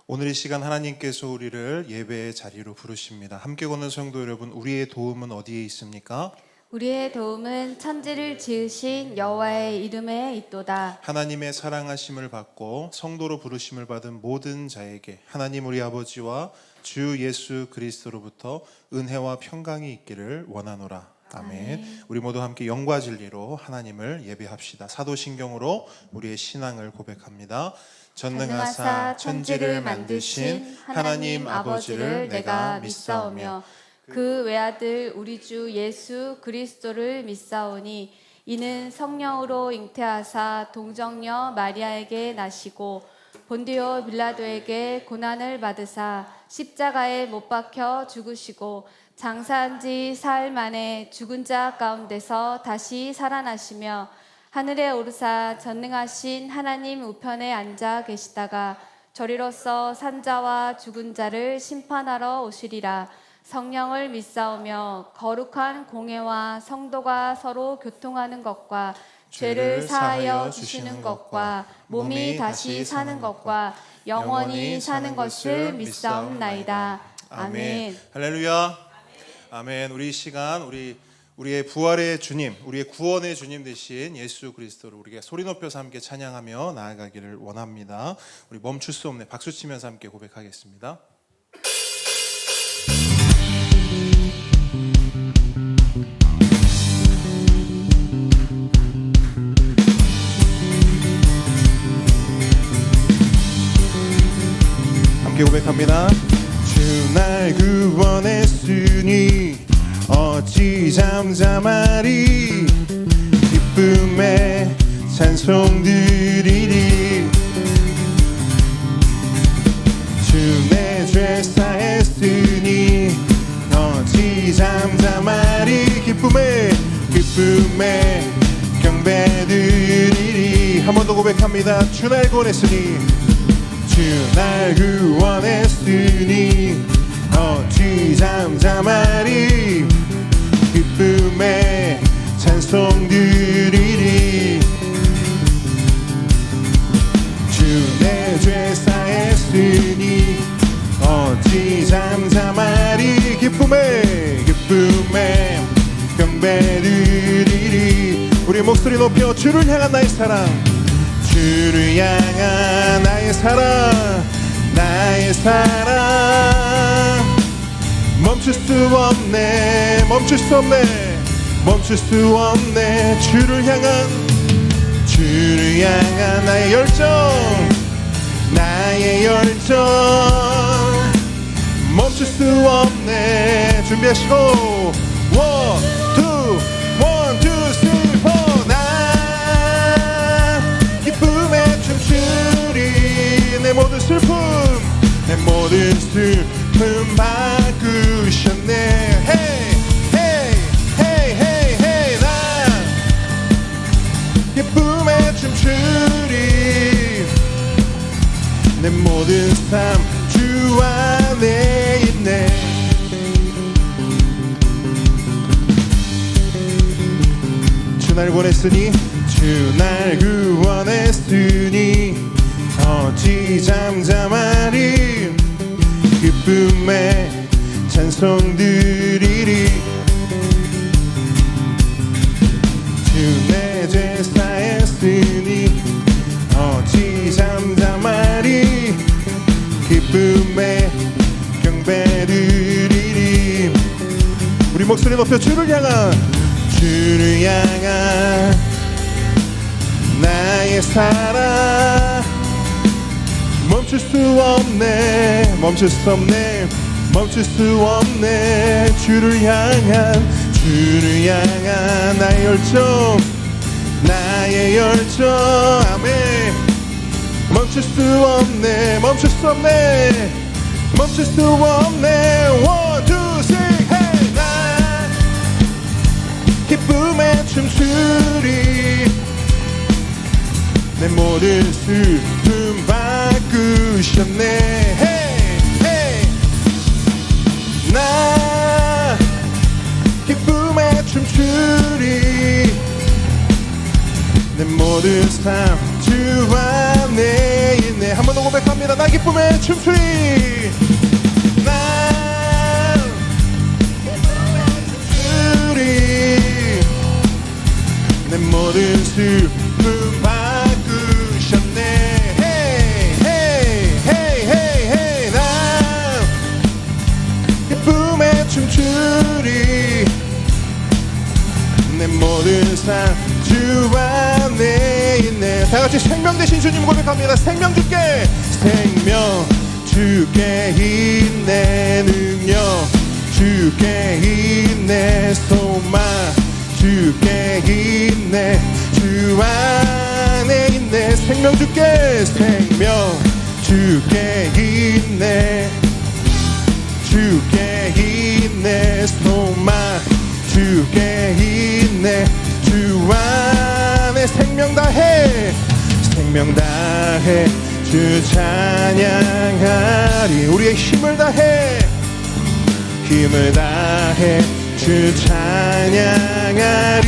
오늘 이 시간 하나님께서 우리를 예배의 자리로 부르십니다. 함께 걷는 성도 여러분, 우리의 도움은 어디에 있습니까? 우리의 도움은 천지를 지으신 여호와의 이름에 있도다. 하나님의 사랑하심을 받고 성도로 부르심을 받은 모든 자에게 하나님 우리 아버지와 주 예수 그리스도로부터 은혜와 평강이 있기를 원하노라. 아멘. 우리 모두 함께 영과 진리로 하나님을 예배합시다. 사도신경으로 우리의 신앙을 고백합니다. 전능하사 천지를 만드신 하나님 아버지를 내가 믿사오며 그 외아들 우리 주 예수 그리스도를 믿사오니 이는 성령으로 잉태하사 동정녀 마리아에게 나시고 본디오 빌라도에게 고난을 받으사 십자가에 못 박혀 죽으시고 장사한 지 사흘 만에 죽은 자 가운데서 다시 살아나시며 하늘에 오르사 전능하신 하나님 우편에 앉아 계시다가 저리로서 산자와 죽은 자를 심판하러 오시리라. 성령을 믿사오며 거룩한 공회와 성도가 서로 교통하는 것과 죄를 사하여 주시는 것과 몸이 다시 사는 것과 영원히 사는 것을 믿사옵나이다. 아멘. 할렐루야. 아멘. 우리 이 시간 우리의 부활의 주님, 우리의 구원의 주님 되신 예수 그리스도를 우리가 소리 높여서 함께 찬양하며 나아가기를 원합니다. 우리 멈출 수 없네 박수 치면서 함께 고백하겠습니다. 함께 고백합니다. 주 날 구원했으니 어찌 잠잠하리. 기쁨에 찬송 드리리. 주 내 죄 사했으니 어찌 잠잠하리. 기쁨에 경배 드리리. 한 번 더 고백합니다. 주 날 구원했으니 주 날 구원했으니 어찌 잠잠하리. 기쁨에 찬송 드리리. 주 내 죄 사했으니 어찌 잠잠하리. 기쁨에 경배 드리리. 우리 목소리 높여 주를 향한 나의 사랑, 주를 향한 나의 사랑, 나의 사랑 멈출 수 없네, 멈출 수 없네, 멈출 수 없네. 주를 향한 나의 열정, 나의 열정 멈출 수 없네. 준비하시고 원, 투, 쓰리, 포. 나 기쁨에 춤추리. 내 모든 슬픔 바꾸셨네. 헤이 나 기쁨에 춤추리. 내 모든 삶 주 안에 있네. 주 날 구원했으니 주 날 구원했으니 어찌 잠잠하리. 기쁨에 찬송 드리리. 주 내 죄 사했으니 어찌 잠잠하리. 기쁨에 경배 드리리. 우리 목소리 높여 주를 향한 나의 사랑 멈출 수 없네, 멈출 수 없네, 멈출 수 없네. 주를 향한 나의 열정, 나의 열정. 아멘. 멈출 수 없네, 멈출 수 없네, 멈출 수 없네. 원, 투, 쓰리, 헤이. 나 기쁨에 춤추리. 내 모든 슬픔 바꾸셨네. 헤이. 나 기쁨에 춤추리. 내 모든 삶 주 안에 있네. 한 번 더 고백합니다. 나 기쁨의 춤추리. 난 춤추리. 내 모든 슬픔 바꾸셨네. 헤이 헤이 헤이 헤이 헤이. 난 기쁨의 춤추리. 내 모든 삶 주 안에 있네. 다같이 생명 되신 주님 고백합니다. 생명 주께. 생명 주께 있네. 능력 주께 있네. 소망 주께 있네. 주 안에 있네. 생명 주께. 생명 주께 있네. 주께 있네. 소망 주께 있네. 주 안에 생명 다해. 생명 다해 주 찬양하리. 우리의 힘을 다해. 힘을 다해 주 찬양하리.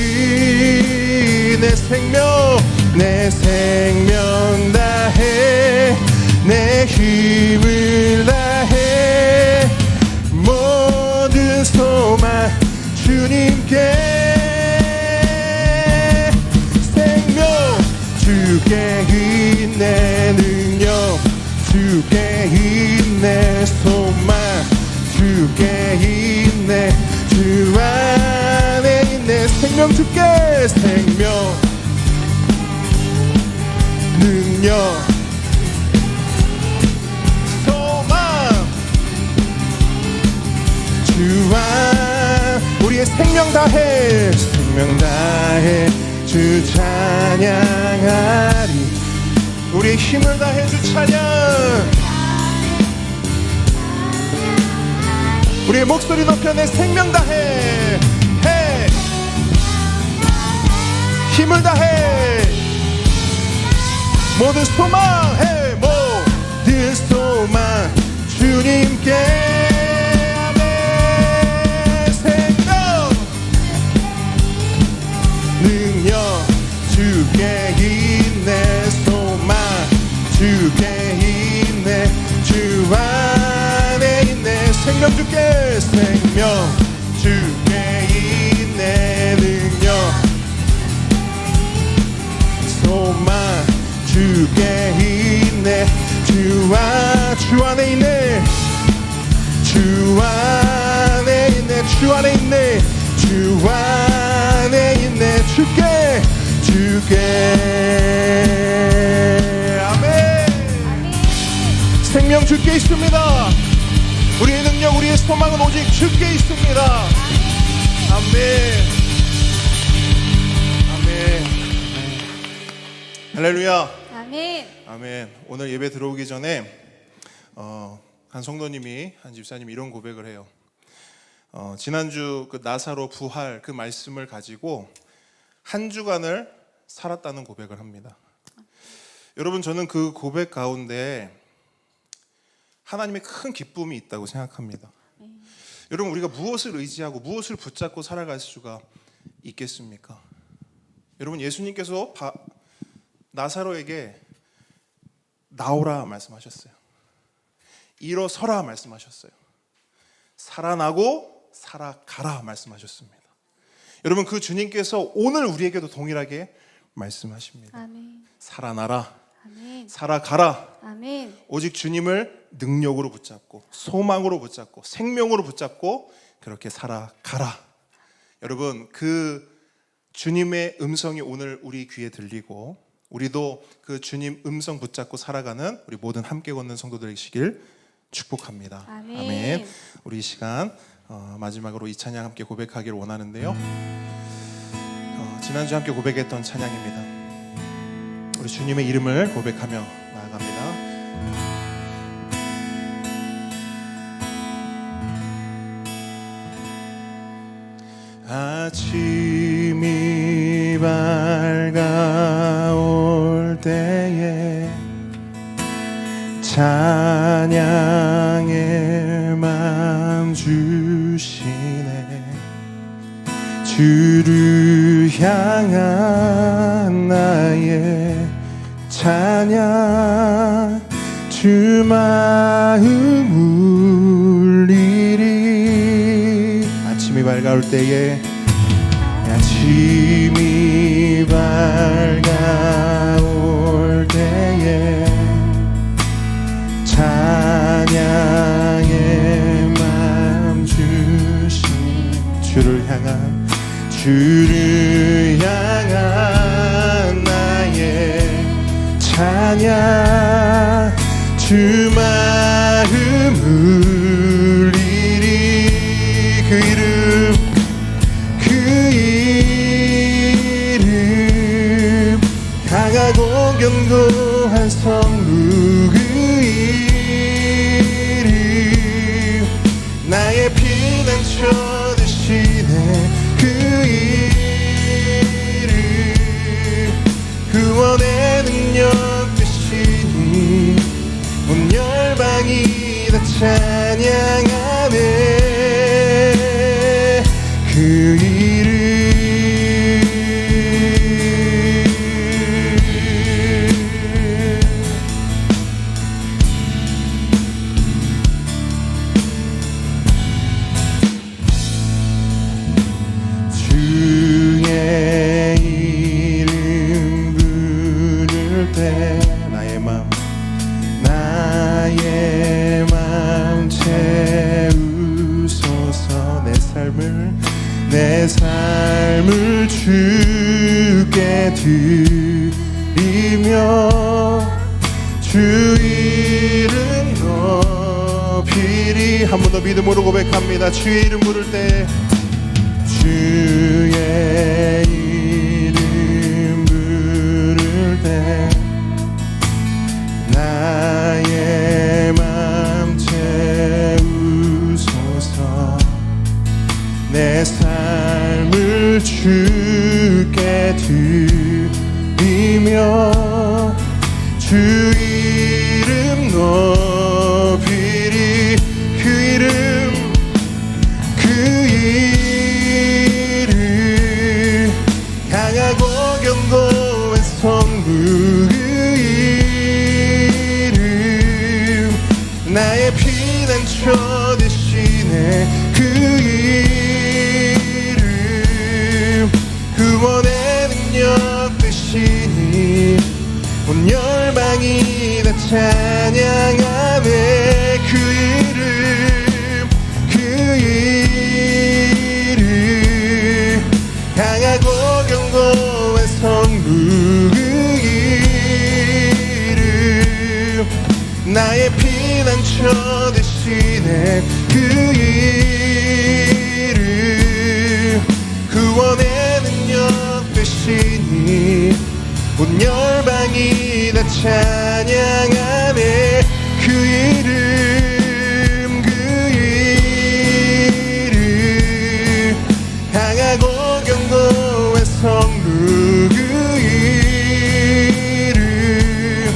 내 생명 다해. 내 힘을 다해. 모든 소망 주님께. 생명 주께 있네. 능력 주께 있네. 소망 주께 있네. 주 안에 있네. 생명 주께. 생명 능력 소망 주 안. 우리의 생명 다해. 생명 다해 주 찬양하리. 우리의 힘을 다해 주 찬양. 우리의 목소리 높여 내 생명 다해. 해. 힘을 다해. 모든 소망 해. 모든 소망 주님께. 아멘. 생명 능력 주께 있네. 소망 주께 있네. 주 안에 있네. 생명 주께. 생명 주께 있네. 능력 소망 주께 있네. 주 안에 있네. 주 안에 있네. 주 안에 있네. 주 안에 있네. 주께 아멘. 생명 주께 있습니다. 우리의 능력 우리의 소망은 오직 주께 있습니다. 아멘. 아멘. 할렐루야. 아멘. 아멘. 오늘 예배 들어오기 전에 한 성도님이, 한 집사님이 이런 고백을 해요. 지난주 그 나사로 부활 그 말씀을 가지고 한 주간을 살았다는 고백을 합니다. 여러분, 저는 그 고백 가운데 하나님의 큰 기쁨이 있다고 생각합니다. 여러분, 우리가 무엇을 의지하고 무엇을 붙잡고 살아갈 수가 있겠습니까? 여러분, 예수님께서 나사로에게 나오라 말씀하셨어요. 일어서라 말씀하셨어요. 살아나고 살아가라 말씀하셨습니다. 여러분, 그 주님께서 오늘 우리에게도 동일하게 말씀하십니다. 아멘. 살아나라. 아멘. 살아가라. 아멘. 오직 주님을 능력으로 붙잡고 소망으로 붙잡고 생명으로 붙잡고 그렇게 살아가라. 여러분, 그 주님의 음성이 오늘 우리 귀에 들리고 우리도 그 주님 음성 붙잡고 살아가는 우리 모든 함께 걷는 성도들 되시길 축복합니다. 아멘. 아멘. 우리 이 시간 마지막으로 이 찬양 함께 고백하기를 원하는데요. 지난주 함께 고백했던 찬양입니다. 우리 주님의 이름을 고백하며 나아갑니다. 아침이 밝아올 때에 찬양의 맘 주시네. 주를 향한 나의 찬양 주 마음 울리리. 아침이 밝아올 때에 아침이 밝아올 때에 찬양의 맘 주신 주를 향한 나의 찬양 주 마음 울리리. 그 이름 강하고 견고한 성부 그 이름 나의 피난처 되시네. 그 이름 구원의 능력 되시니 온 열방이 다 찬양하네. 그 이름 주의 이름 부를 때 나의 맘 채우소서. 내 삶을 주께 드리며 주 이름 높이리. 한 번 더 믿음으로 고백합니다. 주의 이름 부를 때 주의 이름 부를 때 나의 맘 채우소서. 내 삶을 주께 드리며 주 이름 높이리. 그 이름 강하고 견고한 성부 그 이름 나의 피난처 되시네. 그 이름 구원의 능력 되시니 온 열방이 다 찬양하네. 그 이름 강하고 견고한 성부 그 이름 나의 피난처 되시네. 그 이름 구원의 능력 되시니 온 열방이 다 찬양하네. 그 이름 강하고 견고한 성부 그 이름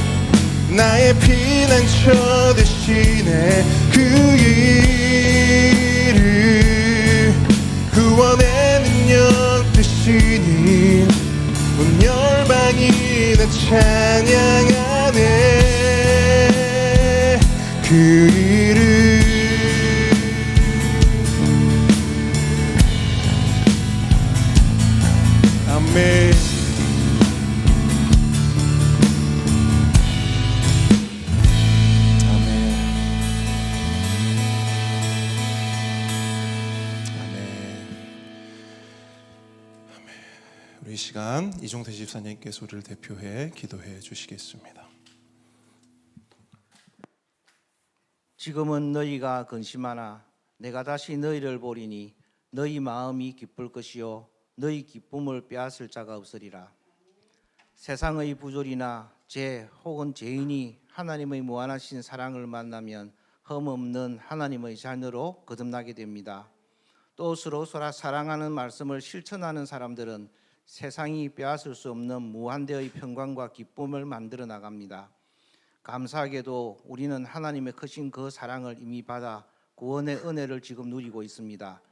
나의 피난처 되시네. 그 이름 구원의 능력 되시니 온 열방이 다 찬양하네. 그 이름 아멘. 우리 이 시간 이종태 집사님께서 우리를 대표해 기도해 주시겠습니다. 지금은 너희가 근심하나 내가 다시 너희를 보리니 너희 마음이 기쁠 것이요 너희 기쁨을 빼앗을 자가 없으리라. 세상의 부조리나 죄 혹은 죄인이 하나님의 무한하신 사랑을 만나면 흠없는 하나님의 자녀로 거듭나게 됩니다. 또 서로 사랑하는 말씀을 실천하는 사람들은 세상이 빼앗을 수 없는 무한대의 평강과 기쁨을 만들어 나갑니다. 감사하게도 우리는 하나님의 크신 그 사랑을 이미 받아 구원의 은혜를 지금 누리고 있습니다.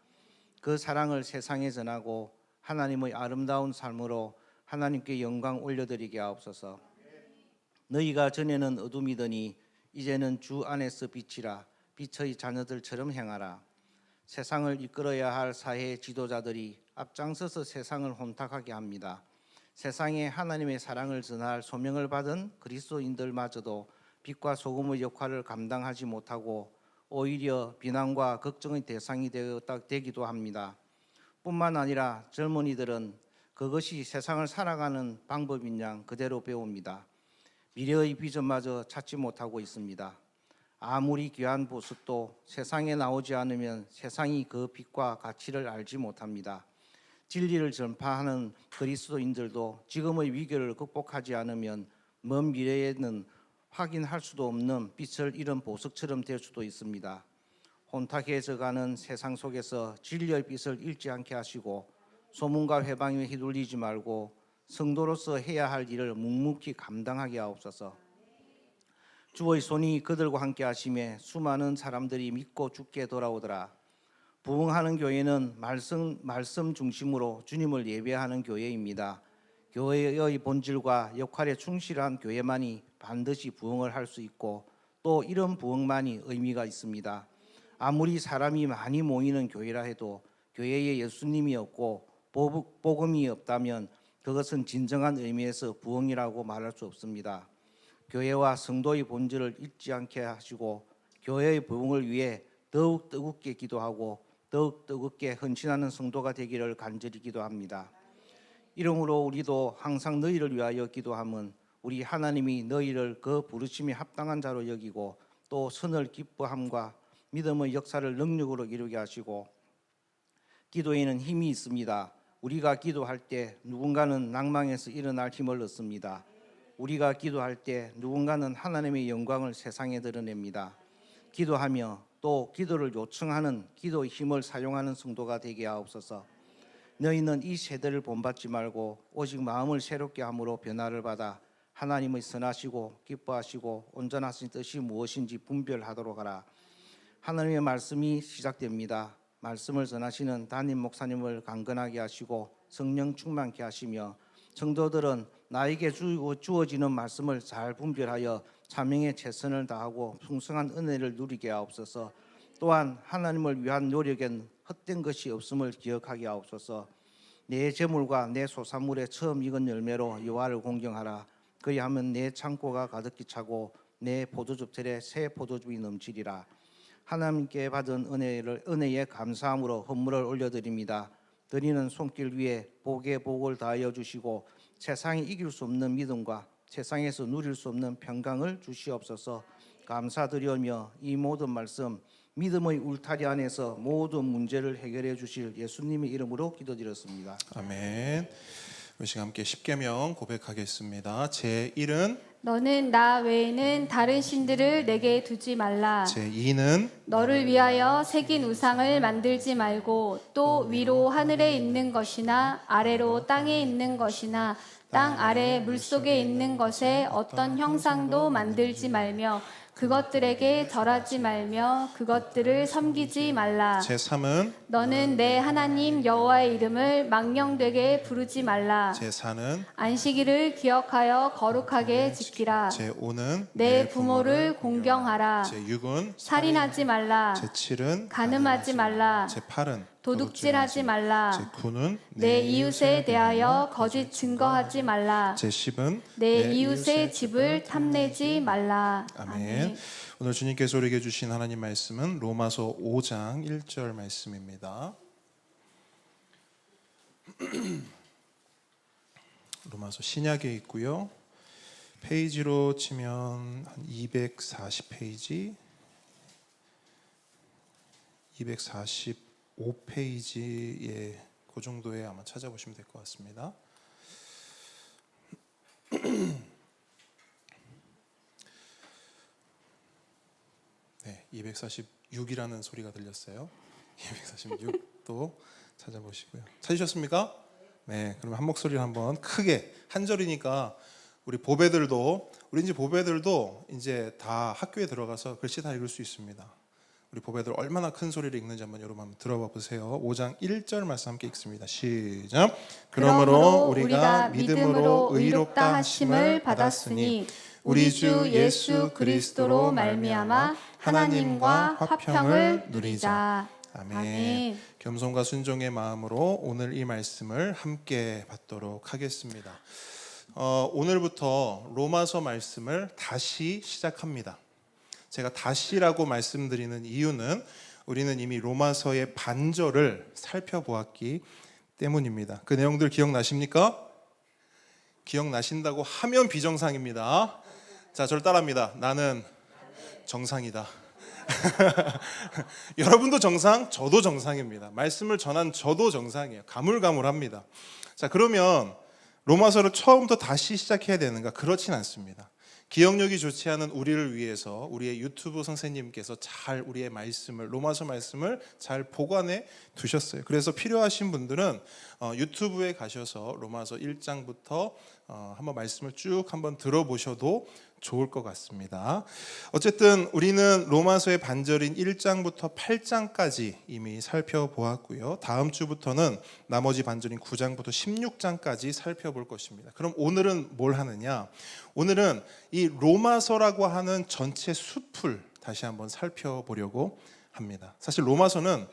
그 사랑을 세상에 전하고 하나님의 아름다운 삶으로 하나님께 영광 올려드리게 하옵소서. 너희가 전에는 어둠이더니 이제는 주 안에서 빛이라. 빛의 자녀들처럼 행하라. 세상을 이끌어야 할 사회 지도자들이 앞장서서 세상을 혼탁하게 합니다. 세상에 하나님의 사랑을 전할 소명을 받은 그리스도인들마저도 빛과 소금의 역할을 감당하지 못하고 오히려 비난과 걱정의 대상이 되기도 합니다. 뿐만 아니라 젊은이들은 그것이 세상을 살아가는 방법인 양 그대로 배웁니다. 미래의 비전마저 찾지 못하고 있습니다. 아무리 귀한 보석도 세상에 나오지 않으면 세상이 그 빛과 가치를 알지 못합니다. 진리를 전파하는 그리스도인들도 지금의 위기를 극복하지 않으면 먼 미래에는 확인할 수도 없는 빛을 잃은 보석처럼 될 수도 있습니다. 혼탁해져가는 세상 속에서 진리의 빛을 잃지 않게 하시고 소문과 회방에 휘둘리지 말고 성도로서 해야 할 일을 묵묵히 감당하게 하옵소서. 주의 손이 그들과 함께 하심에 수많은 사람들이 믿고 주께 돌아오더라. 부흥하는 교회는 말씀 중심으로 주님을 예배하는 교회입니다. 교회의 본질과 역할에 충실한 교회만이 반드시 부흥을 할 수 있고 또 이런 부흥만이 의미가 있습니다. 아무리 사람이 많이 모이는 교회라 해도 교회에 예수님이 없고 복음이 없다면 그것은 진정한 의미에서 부흥이라고 말할 수 없습니다. 교회와 성도의 본질을 잊지 않게 하시고 교회의 부흥을 위해 더욱 뜨겁게 기도하고 더욱 뜨겁게 헌신하는 성도가 되기를 간절히 기도합니다. 이러므로 우리도 항상 너희를 위하여 기도함은 우리 하나님이 너희를 그 부르심에 합당한 자로 여기고 또 선을 기뻐함과 믿음의 역사를 능력으로 이루게 하시고 기도에는 힘이 있습니다. 우리가 기도할 때 누군가는 낭망에서 일어날 힘을 얻습니다. 우리가 기도할 때 누군가는 하나님의 영광을 세상에 드러냅니다. 기도하며 또 기도를 요청하는 기도의 힘을 사용하는 성도가 되게 하옵소서. 너희는 이 세대를 본받지 말고 오직 마음을 새롭게 함으로 변화를 받아 하나님의 선하시고 기뻐하시고 온전하신 뜻이 무엇인지 분별하도록 하라. 하나님의 말씀이 시작됩니다. 말씀을 전하시는 담임 목사님을 강건하게 하시고 성령 충만케 하시며 성도들은 나에게 주어지는 말씀을 잘 분별하여 사명에 최선을 다하고 풍성한 은혜를 누리게 하옵소서. 또한 하나님을 위한 노력엔 헛된 것이 없음을 기억하게 하옵소서. 내 재물과 내 소산물의 처음 익은 열매로 여호와를 공경하라. 그리하면 내 창고가 가득히 차고 내 포도즙틀에 새 포도즙이 넘치리라. 하나님께 받은 은혜에 감사함으로 헌물을 올려드립니다. 드리는 손길 위에 복에 복을 다하여 주시고 세상이 이길 수 없는 믿음과 세상에서 누릴 수 없는 평강을 주시옵소서. 감사드리며 이 모든 말씀 믿음의 울타리 안에서 모든 문제를 해결해 주실 예수님의 이름으로 기도드렸습니다. 아멘. 우리 시간 함께 십계명 고백하겠습니다. 제1은 너는 나 외에는 다른 신들을 내게 두지 말라. 제2는 너를 위하여 새긴 우상을 만들지 말고 또 위로 하늘에 있는 것이나 아래로 땅에 있는 것이나 땅 아래 물속에 있는 것에 어떤 형상도 만들지 말며 그것들에게 절하지 말며 그것들을 섬기지 말라. 제3은 너는 내 하나님 여호와의 이름을 망령되게 부르지 말라. 제4는 안식일을 기억하여 거룩하게 지키라. 제5는 내 부모를 공경하라. 제6은 살인하지 말라. 제7은 간음하지 말라. 제8은 도둑질하지 말라. 제9는 내 이웃에 대하여 거짓 증거하지 말라. 제10은 내 이웃의 집을 탐내지 말라. 아멘. 오늘 주님께서 우리에게 주신 하나님 말씀은 로마서 5장 1절 말씀입니다. 로마서 신약에 있고요. 페이지로 치면 한 240페이지, 245페이지에 그 정도에 아마 찾아보시면 될 것 같습니다. 네, 246이라는 소리가 들렸어요. 246도 찾아보시고요. 찾으셨습니까? 네, 그럼 한 목소리로 한번 크게 한 절이니까 우리 이제 보배들도 이제 다 학교에 들어가서 글씨 다 읽을 수 있습니다. 우리 보배들 얼마나 큰 소리를 읽는지 여러분 한번 들어봐 보세요. 5장 1절 말씀 함께 읽습니다. 시작. 그러므로 우리가 믿음으로 의롭다 하심을 받았으니 우리 주 예수 그리스도로 말미암아 하나님과 화평을 누리자. 아멘. 아멘. 겸손과 순종의 마음으로 오늘 이 말씀을 함께 받도록 하겠습니다. 오늘부터 로마서 말씀을 다시 시작합니다. 제가 다시라고 말씀드리는 이유는 우리는 이미 로마서의 반절을 살펴보았기 때문입니다. 그 내용들 기억나십니까? 기억나신다고 하면 비정상입니다. 자, 저를 따라합니다. 나는 정상이다. 여러분도 정상, 저도 정상입니다. 말씀을 전한 저도 정상이에요. 가물가물합니다. 자, 그러면 로마서를 처음부터 다시 시작해야 되는가? 그렇진 않습니다. 기억력이 좋지 않은 우리를 위해서 우리의 유튜브 선생님께서 잘 우리의 말씀을, 로마서 말씀을 잘 보관해 두셨어요. 그래서 필요하신 분들은 유튜브에 가셔서 로마서 1장부터 한번 말씀을 쭉 한번 들어보셔도 좋을 것 같습니다. 어쨌든 우리는 로마서의 반절인 1장부터 8장까지 이미 살펴보았고요. 다음 주부터는 나머지 반절인 9장부터 16장까지 살펴볼 것입니다. 그럼 오늘은 뭘 하느냐? 오늘은 이 로마서라고 하는 전체 숲을 다시 한번 살펴보려고 합니다. 사실 로마서는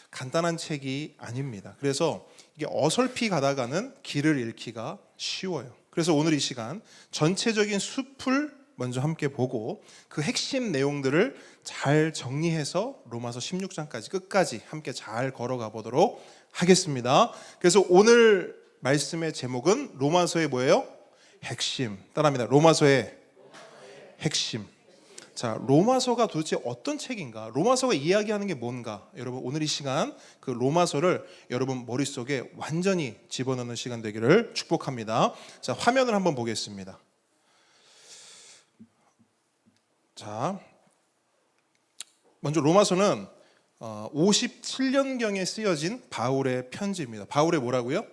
간단한 책이 아닙니다. 그래서 이게 어설피 가다가는 길을 잃기가 쉬워요. 그래서 오늘 이 시간 전체적인 숲을 먼저 함께 보고 그 핵심 내용들을 잘 정리해서 로마서 16장까지 끝까지 함께 잘 걸어가 보도록 하겠습니다. 그래서 오늘 말씀의 제목은 로마서의 뭐예요? 핵심. 따라합니다. 로마서의 핵심. 자, 로마서가 도대체 어떤 책인가? 로마서가 이야기하는 게 뭔가? 여러분 오늘 이 시간 그 로마서를 여러분 머릿속에 완전히 집어넣는 시간 되기를 축복합니다. 자, 화면을 한번 보겠습니다. 자, 먼저 로마서는 57년경에 쓰여진 바울의 편지입니다. 바울의 뭐라고요?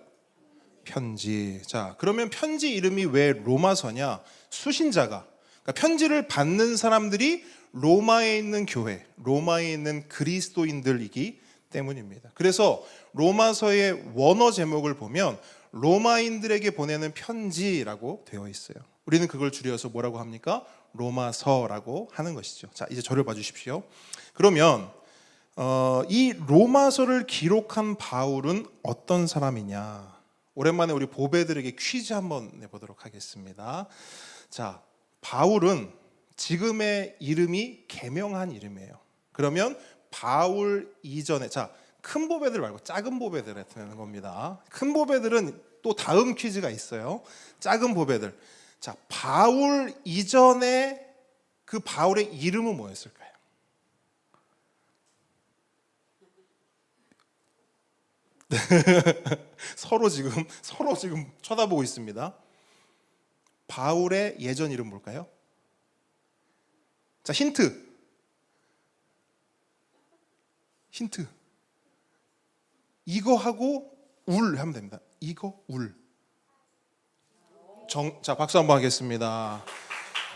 편지. 자, 그러면 편지 이름이 왜 로마서냐? 수신자가, 그러니까 편지를 받는 사람들이 로마에 있는 교회, 로마에 있는 그리스도인들이기 때문입니다. 그래서 로마서의 원어 제목을 보면 로마인들에게 보내는 편지라고 되어 있어요. 우리는 그걸 줄여서 뭐라고 합니까? 로마서라고 하는 것이죠. 자, 이제 저를 봐주십시오. 그러면 이 로마서를 기록한 바울은 어떤 사람이냐? 오랜만에 우리 보배들에게 퀴즈 한번 내보도록 하겠습니다. 자, 바울은 지금의 이름이 개명한 이름이에요. 그러면 바울 이전에, 자, 큰 보배들 말고 작은 보배들에 되는 겁니다. 큰 보배들은 또 다음 퀴즈가 있어요. 작은 보배들. 자, 바울 이전에 그 바울의 이름은 뭐였을까요? 서로 지금 쳐다보고 있습니다. 바울의 예전 이름 뭘까요? 자, 힌트. 이거 하고 울 하면 됩니다. 이거 울. 자, 박수 한번 하겠습니다.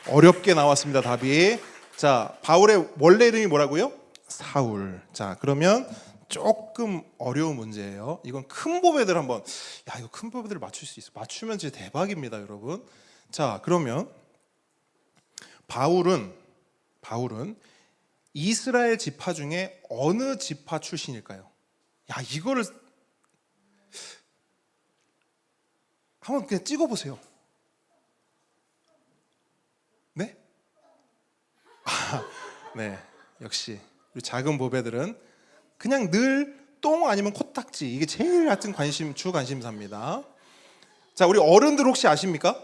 어렵게 나왔습니다, 답이. 자, 바울의 원래 이름이 뭐라고요? 사울. 자, 그러면 조금 어려운 문제예요. 이건 큰 보배들 한번, 야, 이거 큰 보배들 맞출 수 있어. 맞추면 진짜 대박입니다, 여러분. 자, 그러면 바울은 이스라엘 지파 중에 어느 지파 출신일까요? 야, 이거를 한번 그냥 찍어보세요. 네? 네, 역시 우리 작은 보배들은 그냥 늘 똥 아니면 코딱지, 이게 제일 같은 주 관심사입니다. 자, 우리 어른들 혹시 아십니까?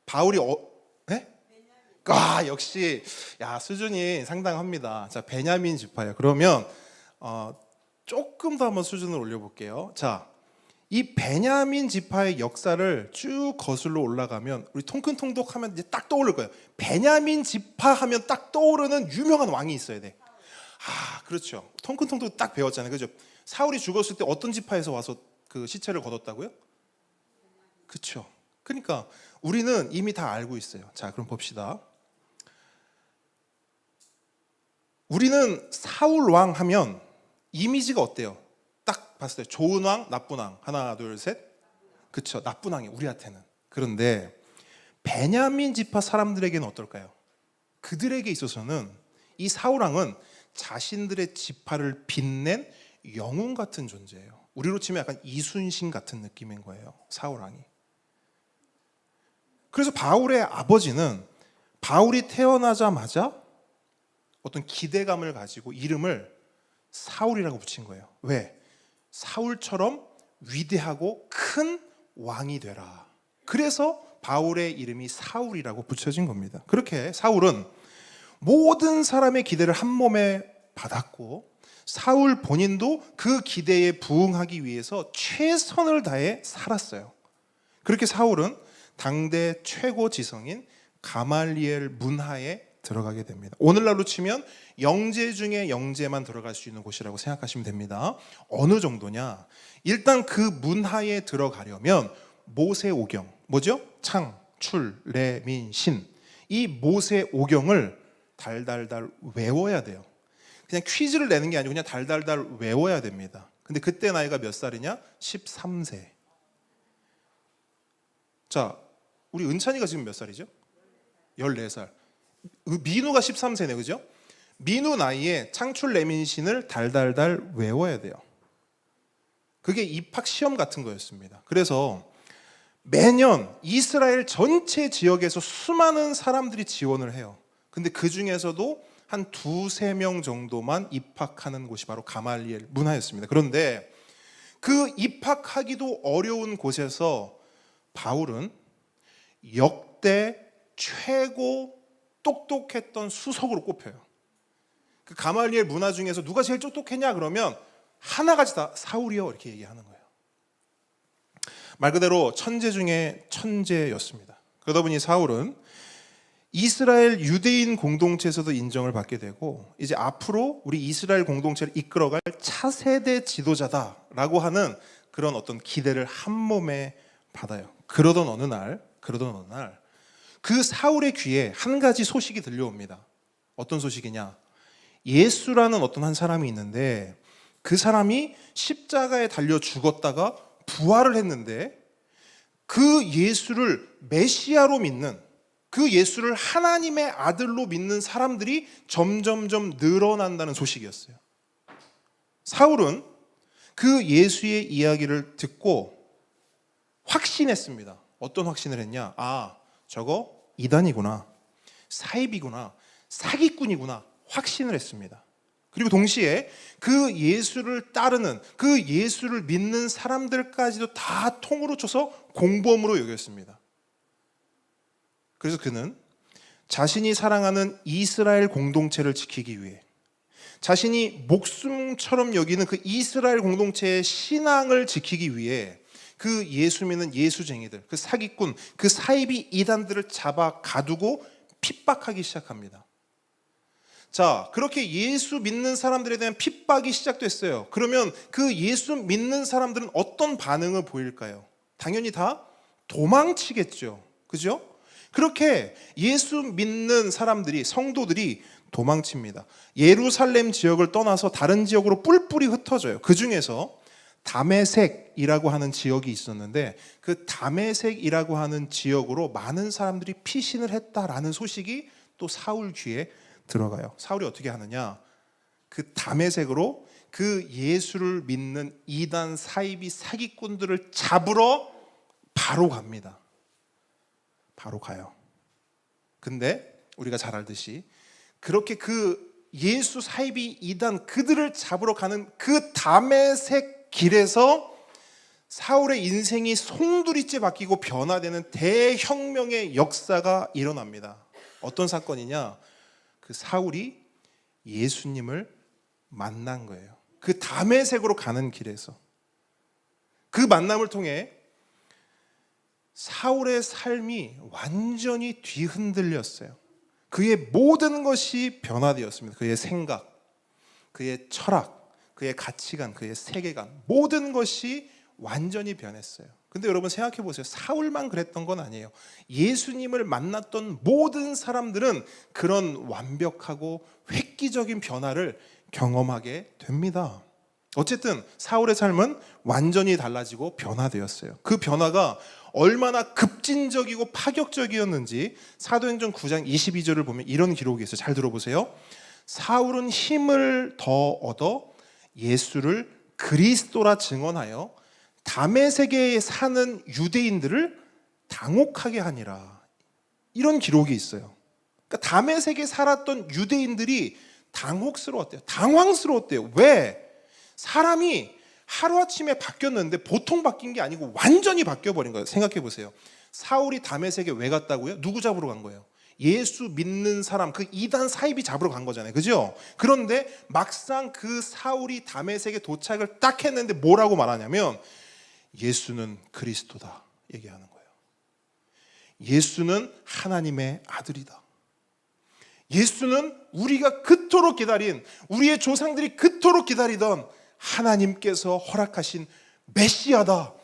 바울이 네? 아, 역시 야, 수준이 상당합니다. 자, 베냐민 지파예요. 그러면 조금 더 한번 수준을 올려볼게요. 자, 이 베냐민 지파의 역사를 쭉 거슬러 올라가면 우리 통큰통독 하면 이제 딱 떠오를 거예요. 베냐민 지파 하면 딱 떠오르는 유명한 왕이 있어야 돼. 아, 그렇죠. 통큰통독 딱 배웠잖아요. 그죠? 사울이 죽었을 때 어떤 지파에서 와서 그 시체를 거뒀다고요? 그렇죠. 그러니까 우리는 이미 다 알고 있어요. 자, 그럼 봅시다. 우리는 사울 왕 하면 이미지가 어때요? 딱 봤을 때 좋은 왕, 나쁜 왕. 하나, 둘, 셋. 그렇죠. 나쁜 왕이 우리한테는. 그런데 베냐민 지파 사람들에게는 어떨까요? 그들에게 있어서는 이 사울왕은 자신들의 지파를 빛낸 영웅 같은 존재예요. 우리로 치면 약간 이순신 같은 느낌인 거예요, 사울왕이. 그래서 바울의 아버지는 바울이 태어나자마자 어떤 기대감을 가지고 이름을 사울이라고 붙인 거예요. 왜? 사울처럼 위대하고 큰 왕이 되라. 그래서 바울의 이름이 사울이라고 붙여진 겁니다. 그렇게 사울은 모든 사람의 기대를 한 몸에 받았고, 사울 본인도 그 기대에 부응하기 위해서 최선을 다해 살았어요. 그렇게 사울은 당대 최고 지성인 가말리엘 문하에 들어가게 됩니다. 오늘날로 치면 영재 중에 영재만 들어갈 수 있는 곳이라고 생각하시면 됩니다. 어느 정도냐? 일단 그 문하에 들어가려면 모세오경, 뭐죠? 창, 출, 래, 민, 신, 이 모세오경을 달달달 외워야 돼요. 그냥 퀴즈를 내는 게 아니고 그냥 달달달 외워야 됩니다. 근데 그때 나이가 몇 살이냐? 13세. 자, 우리 은찬이가 지금 몇 살이죠? 14살. 민우가 13세네, 그죠? 민우 나이에 창출 레민신을 달달달 외워야 돼요. 그게 입학 시험 같은 거였습니다. 그래서 매년 이스라엘 전체 지역에서 수많은 사람들이 지원을 해요. 근데 그 중에서도 한 2-3명 정도만 입학하는 곳이 바로 가말리엘 문하였습니다. 그런데 그 입학하기도 어려운 곳에서 바울은 역대 최고 똑똑했던 수석으로 꼽혀요. 그 가말리엘 문화 중에서 누가 제일 똑똑했냐 그러면 하나같이 다 사울이요 이렇게 얘기하는 거예요. 말 그대로 천재 중에 천재였습니다. 그러다 보니 사울은 이스라엘 유대인 공동체에서도 인정을 받게 되고, 이제 앞으로 우리 이스라엘 공동체를 이끌어갈 차세대 지도자다라고 하는 그런 어떤 기대를 한 몸에 받아요. 그러던 어느 날 그 사울의 귀에 한 가지 소식이 들려옵니다. 어떤 소식이냐? 예수라는 어떤 한 사람이 있는데 그 사람이 십자가에 달려 죽었다가 부활을 했는데, 그 예수를 메시아로 믿는, 그 예수를 하나님의 아들로 믿는 사람들이 점점점 늘어난다는 소식이었어요. 사울은 그 예수의 이야기를 듣고 확신했습니다. 어떤 확신을 했냐? 아, 저거 이단이구나, 사입이구나, 사기꾼이구나 확신을 했습니다. 그리고 동시에 그 예수를 따르는, 그 예수를 믿는 사람들까지도 다 통으로 쳐서 공범으로 여겼습니다. 그래서 그는 자신이 사랑하는 이스라엘 공동체를 지키기 위해, 자신이 목숨처럼 여기는 그 이스라엘 공동체의 신앙을 지키기 위해 그 예수 믿는 예수쟁이들, 그 사기꾼, 그 사이비 이단들을 잡아 가두고 핍박하기 시작합니다. 자, 그렇게 예수 믿는 사람들에 대한 핍박이 시작됐어요. 그러면 그 예수 믿는 사람들은 어떤 반응을 보일까요? 당연히 다 도망치겠죠. 그죠? 그렇게 예수 믿는 사람들이, 성도들이 도망칩니다. 예루살렘 지역을 떠나서 다른 지역으로 뿔뿔이 흩어져요. 그 중에서 다메섹이라고 하는 지역이 있었는데, 그 다메섹이라고 하는 지역으로 많은 사람들이 피신을 했다라는 소식이 또 사울 귀에 들어가요. 사울이 어떻게 하느냐? 그 다메섹으로 그 예수를 믿는 이단 사이비 사기꾼들을 잡으러 바로 갑니다. 바로 가요. 근데 우리가 잘 알듯이 그렇게 그 예수 사이비 이단 그들을 잡으러 가는 그 다메섹 길에서 사울의 인생이 송두리째 바뀌고 변화되는 대혁명의 역사가 일어납니다. 어떤 사건이냐? 그 사울이 예수님을 만난 거예요. 그 다메섹으로 가는 길에서. 그 만남을 통해 사울의 삶이 완전히 뒤흔들렸어요. 그의 모든 것이 변화되었습니다. 그의 생각, 그의 철학, 그의 가치관, 그의 세계관, 모든 것이 완전히 변했어요. 근데 여러분 생각해 보세요. 사울만 그랬던 건 아니에요. 예수님을 만났던 모든 사람들은 그런 완벽하고 획기적인 변화를 경험하게 됩니다. 어쨌든 사울의 삶은 완전히 달라지고 변화되었어요. 그 변화가 얼마나 급진적이고 파격적이었는지 사도행전 9장 22절을 보면 이런 기록이 있어요. 잘 들어보세요. 사울은 힘을 더 얻어 예수를 그리스도라 증언하여 다메섹에 사는 유대인들을 당혹하게 하니라. 이런 기록이 있어요. 그러니까 다메섹에 살았던 유대인들이 당혹스러웠대요. 당황스러웠대요. 왜? 사람이 하루아침에 바뀌었는데 보통 바뀐 게 아니고 완전히 바뀌어버린 거예요. 생각해 보세요. 사울이 다메섹에 왜 갔다고요? 누구 잡으러 간 거예요? 예수 믿는 사람, 그 이단 사이비 잡으러 간 거잖아요. 그죠? 그런데 막상 그 사울이 다메섹에 도착을 딱 했는데 뭐라고 말하냐면 예수는 그리스도다 얘기하는 거예요. 예수는 하나님의 아들이다. 예수는 우리가 그토록 기다린, 우리의 조상들이 그토록 기다리던 하나님께서 허락하신 메시아다.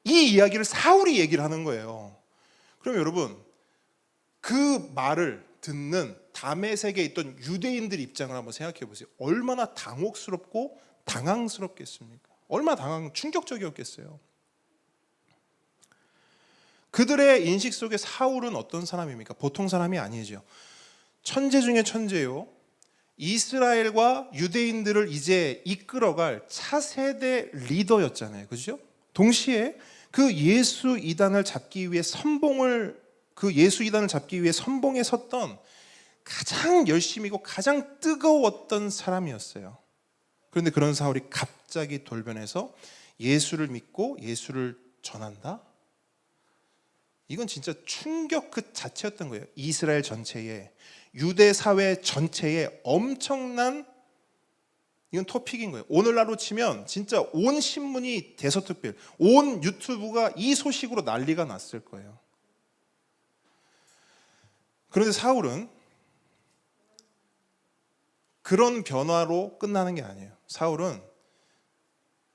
이 이야기를 사울이 얘기를 하는 거예요. 그럼 여러분, 그 말을 듣는 다메섹에 있던 유대인들 입장을 한번 생각해 보세요. 얼마나 당혹스럽고 당황스럽겠습니까? 얼마나 충격적이었겠어요. 그들의 인식 속에 사울은 어떤 사람입니까? 보통 사람이 아니죠. 천재 중에 천재요. 이스라엘과 유대인들을 이제 이끌어갈 차세대 리더였잖아요. 그죠? 동시에 그 예수 이단을 잡기 위해 선봉에 섰던 가장 열심이고 가장 뜨거웠던 사람이었어요. 그런데 그런 사울이 갑자기 돌변해서 예수를 믿고 예수를 전한다? 이건 진짜 충격 그 자체였던 거예요. 이스라엘 전체에, 유대 사회 전체에 엄청난, 이건 토픽인 거예요. 오늘날로 치면 진짜 온 신문이 대서특필, 온 유튜브가 이 소식으로 난리가 났을 거예요. 그런데 사울은 그런 변화로 끝나는 게 아니에요. 사울은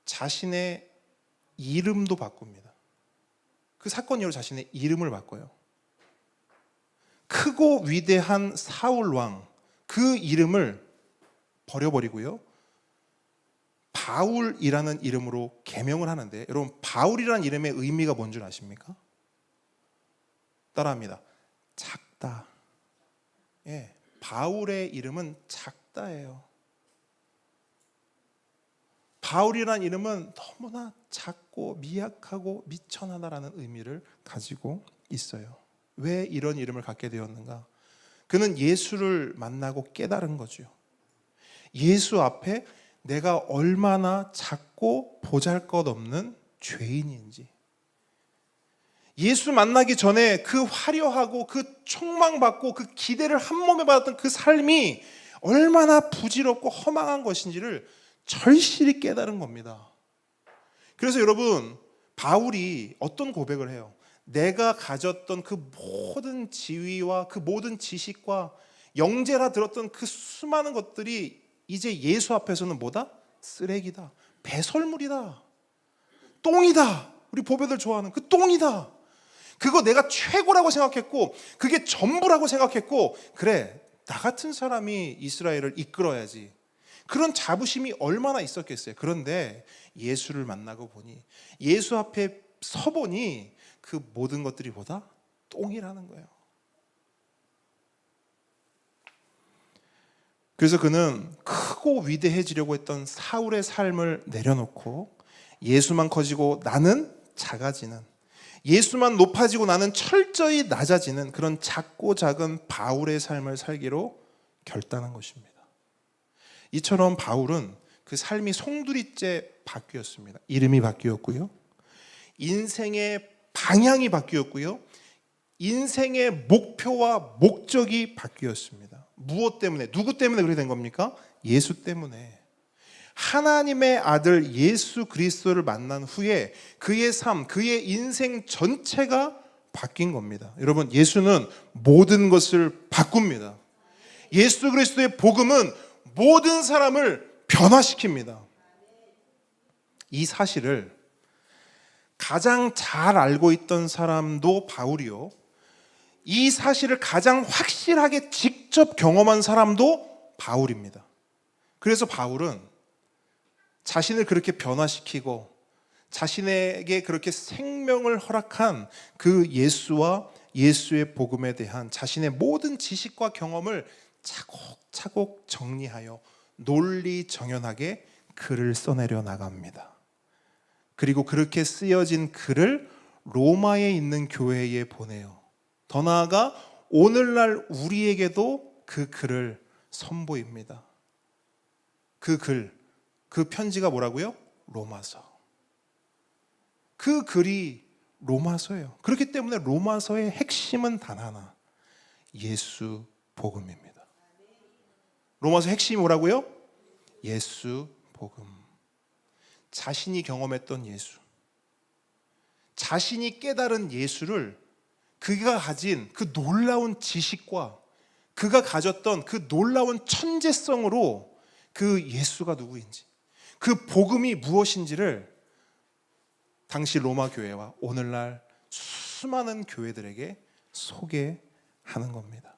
자신의 이름도 바꿉니다. 그 사건 이후로 자신의 이름을 바꿔요. 크고 위대한 사울 왕, 그 이름을 버려버리고요, 바울이라는 이름으로 개명을 하는데, 여러분 바울이라는 이름의 의미가 뭔 줄 아십니까? 따라합니다. 작다. 예, 바울의 이름은 작다예요. 바울이라는 이름은 너무나 작고 미약하고 미천하다라는 의미를 가지고 있어요. 왜 이런 이름을 갖게 되었는가? 그는 예수를 만나고 깨달은 거죠. 예수 앞에 내가 얼마나 작고 보잘것없는 죄인인지. 예수 만나기 전에 그 화려하고 그 촉망받고 그 기대를 한 몸에 받았던 그 삶이 얼마나 부질없고 허망한 것인지를 절실히 깨달은 겁니다. 그래서 여러분, 바울이 어떤 고백을 해요? 내가 가졌던 그 모든 지위와 그 모든 지식과 영재라 들었던 그 수많은 것들이 이제 예수 앞에서는 뭐다? 쓰레기다, 배설물이다, 똥이다. 우리 보배들 좋아하는 그 똥이다. 그거 내가 최고라고 생각했고 그게 전부라고 생각했고, 그래 나 같은 사람이 이스라엘을 이끌어야지, 그런 자부심이 얼마나 있었겠어요. 그런데 예수를 만나고 보니, 예수 앞에 서보니 그 모든 것들이 보다 똥이라는 거예요. 그래서 그는 크고 위대해지려고 했던 사울의 삶을 내려놓고 예수만 커지고 나는 작아지는, 예수만 높아지고 나는 철저히 낮아지는 그런 작고 작은 바울의 삶을 살기로 결단한 것입니다. 이처럼 바울은 그 삶이 송두리째 바뀌었습니다. 이름이 바뀌었고요, 인생의 방향이 바뀌었고요, 인생의 목표와 목적이 바뀌었습니다. 무엇 때문에? 누구 때문에 그렇게 된 겁니까? 예수 때문에. 하나님의 아들 예수 그리스도를 만난 후에 그의 삶, 그의 인생 전체가 바뀐 겁니다. 여러분, 예수는 모든 것을 바꿉니다. 예수 그리스도의 복음은 모든 사람을 변화시킵니다. 이 사실을 가장 잘 알고 있던 사람도 바울이요, 이 사실을 가장 확실하게 직접 경험한 사람도 바울입니다. 그래서 바울은 자신을 그렇게 변화시키고 자신에게 그렇게 생명을 허락한 그 예수와 예수의 복음에 대한 자신의 모든 지식과 경험을 차곡차곡 정리하여 논리정연하게 글을 써내려 나갑니다. 그리고 그렇게 쓰여진 글을 로마에 있는 교회에 보내요. 더 나아가 오늘날 우리에게도 그 글을 선보입니다. 그 글, 그 편지가 뭐라고요? 로마서. 그 글이 로마서예요. 그렇기 때문에 로마서의 핵심은 단 하나, 예수 복음입니다. 로마서 핵심이 뭐라고요? 예수 복음. 자신이 경험했던 예수, 자신이 깨달은 예수를 그가 가진 그 놀라운 지식과 그가 가졌던 그 놀라운 천재성으로 그 예수가 누구인지, 그 복음이 무엇인지를 당시 로마 교회와 오늘날 수많은 교회들에게 소개하는 겁니다.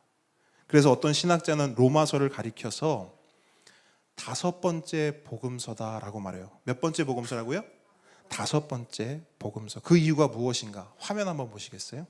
그래서 어떤 신학자는 로마서를 가리켜서 5번째 복음서다라고 말해요. 몇 번째 복음서라고요? 5번째 복음서. 그 이유가 무엇인가? 화면 한번 보시겠어요?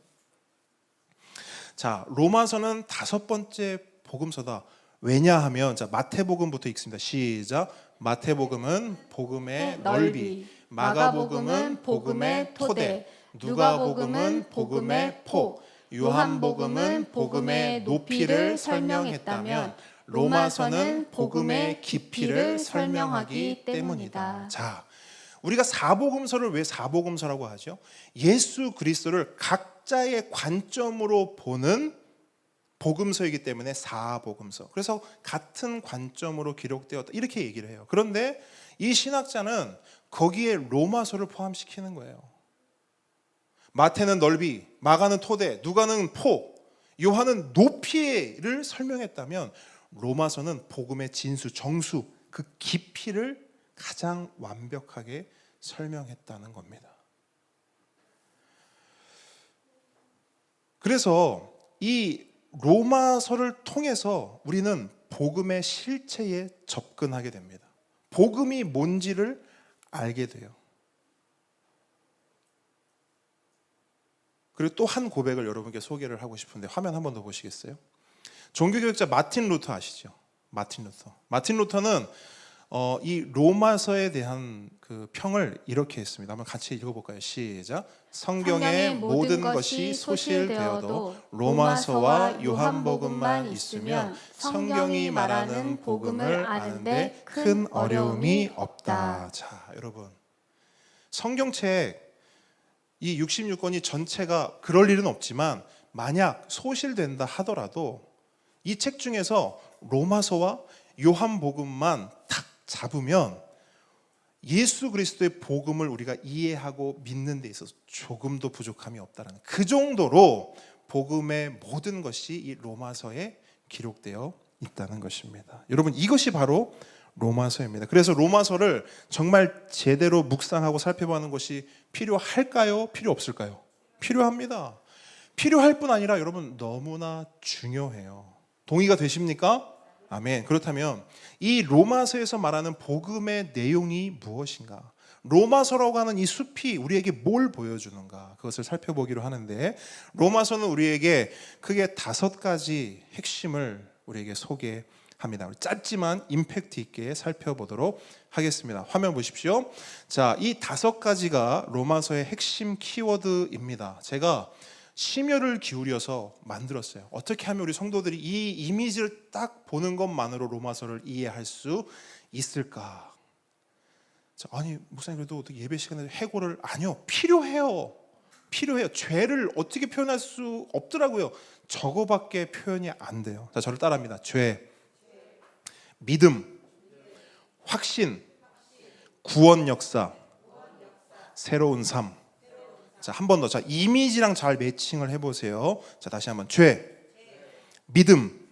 자, 로마서는 5번째 복음서다. 왜냐하면, 자, 마태복음부터 읽습니다. 시작. 마태복음은 복음의 넓이, 마가복음은 복음의 토대, 누가복음은 복음의 폭, 요한복음은 복음의 높이를 설명했다면 로마서는 복음의 깊이를 설명하기 때문이다. 자, 우리가 사복음서를 왜 사복음서라고 하죠? 예수 그리스도를 각자의 관점으로 보는 복음서이기 때문에 사복음서. 그래서 같은 관점으로 기록되었다 이렇게 얘기를 해요. 그런데 이 신학자는 거기에 로마서를 포함시키는 거예요. 마태는 넓이, 마가는 토대, 누가는 폭, 요한은 높이를 설명했다면 로마서는 복음의 진수, 정수, 그 깊이를 가장 완벽하게 설명했다는 겁니다. 그래서 이 로마서를 통해서 우리는 복음의 실체에 접근하게 됩니다. 복음이 뭔지를 알게 돼요. 그리고 또 한 고백을 여러분께 소개를 하고 싶은데 화면 한 번 더 보시겠어요? 종교개혁자 마틴 루터 아시죠? 마틴 루터. 마틴 루터는 이 로마서에 대한 그 평을 이렇게 했습니다. 한번 같이 읽어볼까요? 시작. 성경의 모든 것이 소실되어도 로마서와 요한복음만 있으면 성경이 말하는 복음을 아는데 큰 어려움이 없다. 자, 여러분, 성경책 이 66권이 전체가 그럴 일은 없지만 만약 소실된다 하더라도 이 책 중에서 로마서와 요한복음만 탁 잡으면 예수 그리스도의 복음을 우리가 이해하고 믿는 데 있어서 조금도 부족함이 없다는 그 정도로 복음의 모든 것이 이 로마서에 기록되어 있다는 것입니다. 여러분, 이것이 바로 로마서입니다. 그래서 로마서를 정말 제대로 묵상하고 살펴보는 것이 필요할까요? 필요 없을까요? 필요합니다. 필요할 뿐 아니라 여러분 너무나 중요해요. 동의가 되십니까? 아멘. 그렇다면 이 로마서에서 말하는 복음의 내용이 무엇인가? 로마서라고 하는 이 숲이 우리에게 뭘 보여주는가? 그것을 살펴보기로 하는데 로마서는 우리에게 크게 5가지 핵심을 우리에게 소개합니다. 짧지만 임팩트 있게 살펴보도록 하겠습니다. 화면 보십시오. 자, 이 5가지가 로마서의 핵심 키워드입니다. 제가 심혈을 기울여서 만들었어요. 어떻게 하면 우리 성도들이 이 이미지를 딱 보는 것만으로 로마서를 이해할 수 있을까? 자, 아니 목사님 그래도 어떻게 예배 시간에 해고를 아니요, 필요해요. 죄를 어떻게 표현할 수 없더라고요. 저거밖에 표현이 안 돼요. 자, 저를 따라합니다. 죄, 믿음, 확신, 구원 역사, 새로운 삶. 자, 한 번 더. 자, 이미지랑 잘 매칭을 해보세요. 자, 다시 한번. 죄, 믿음,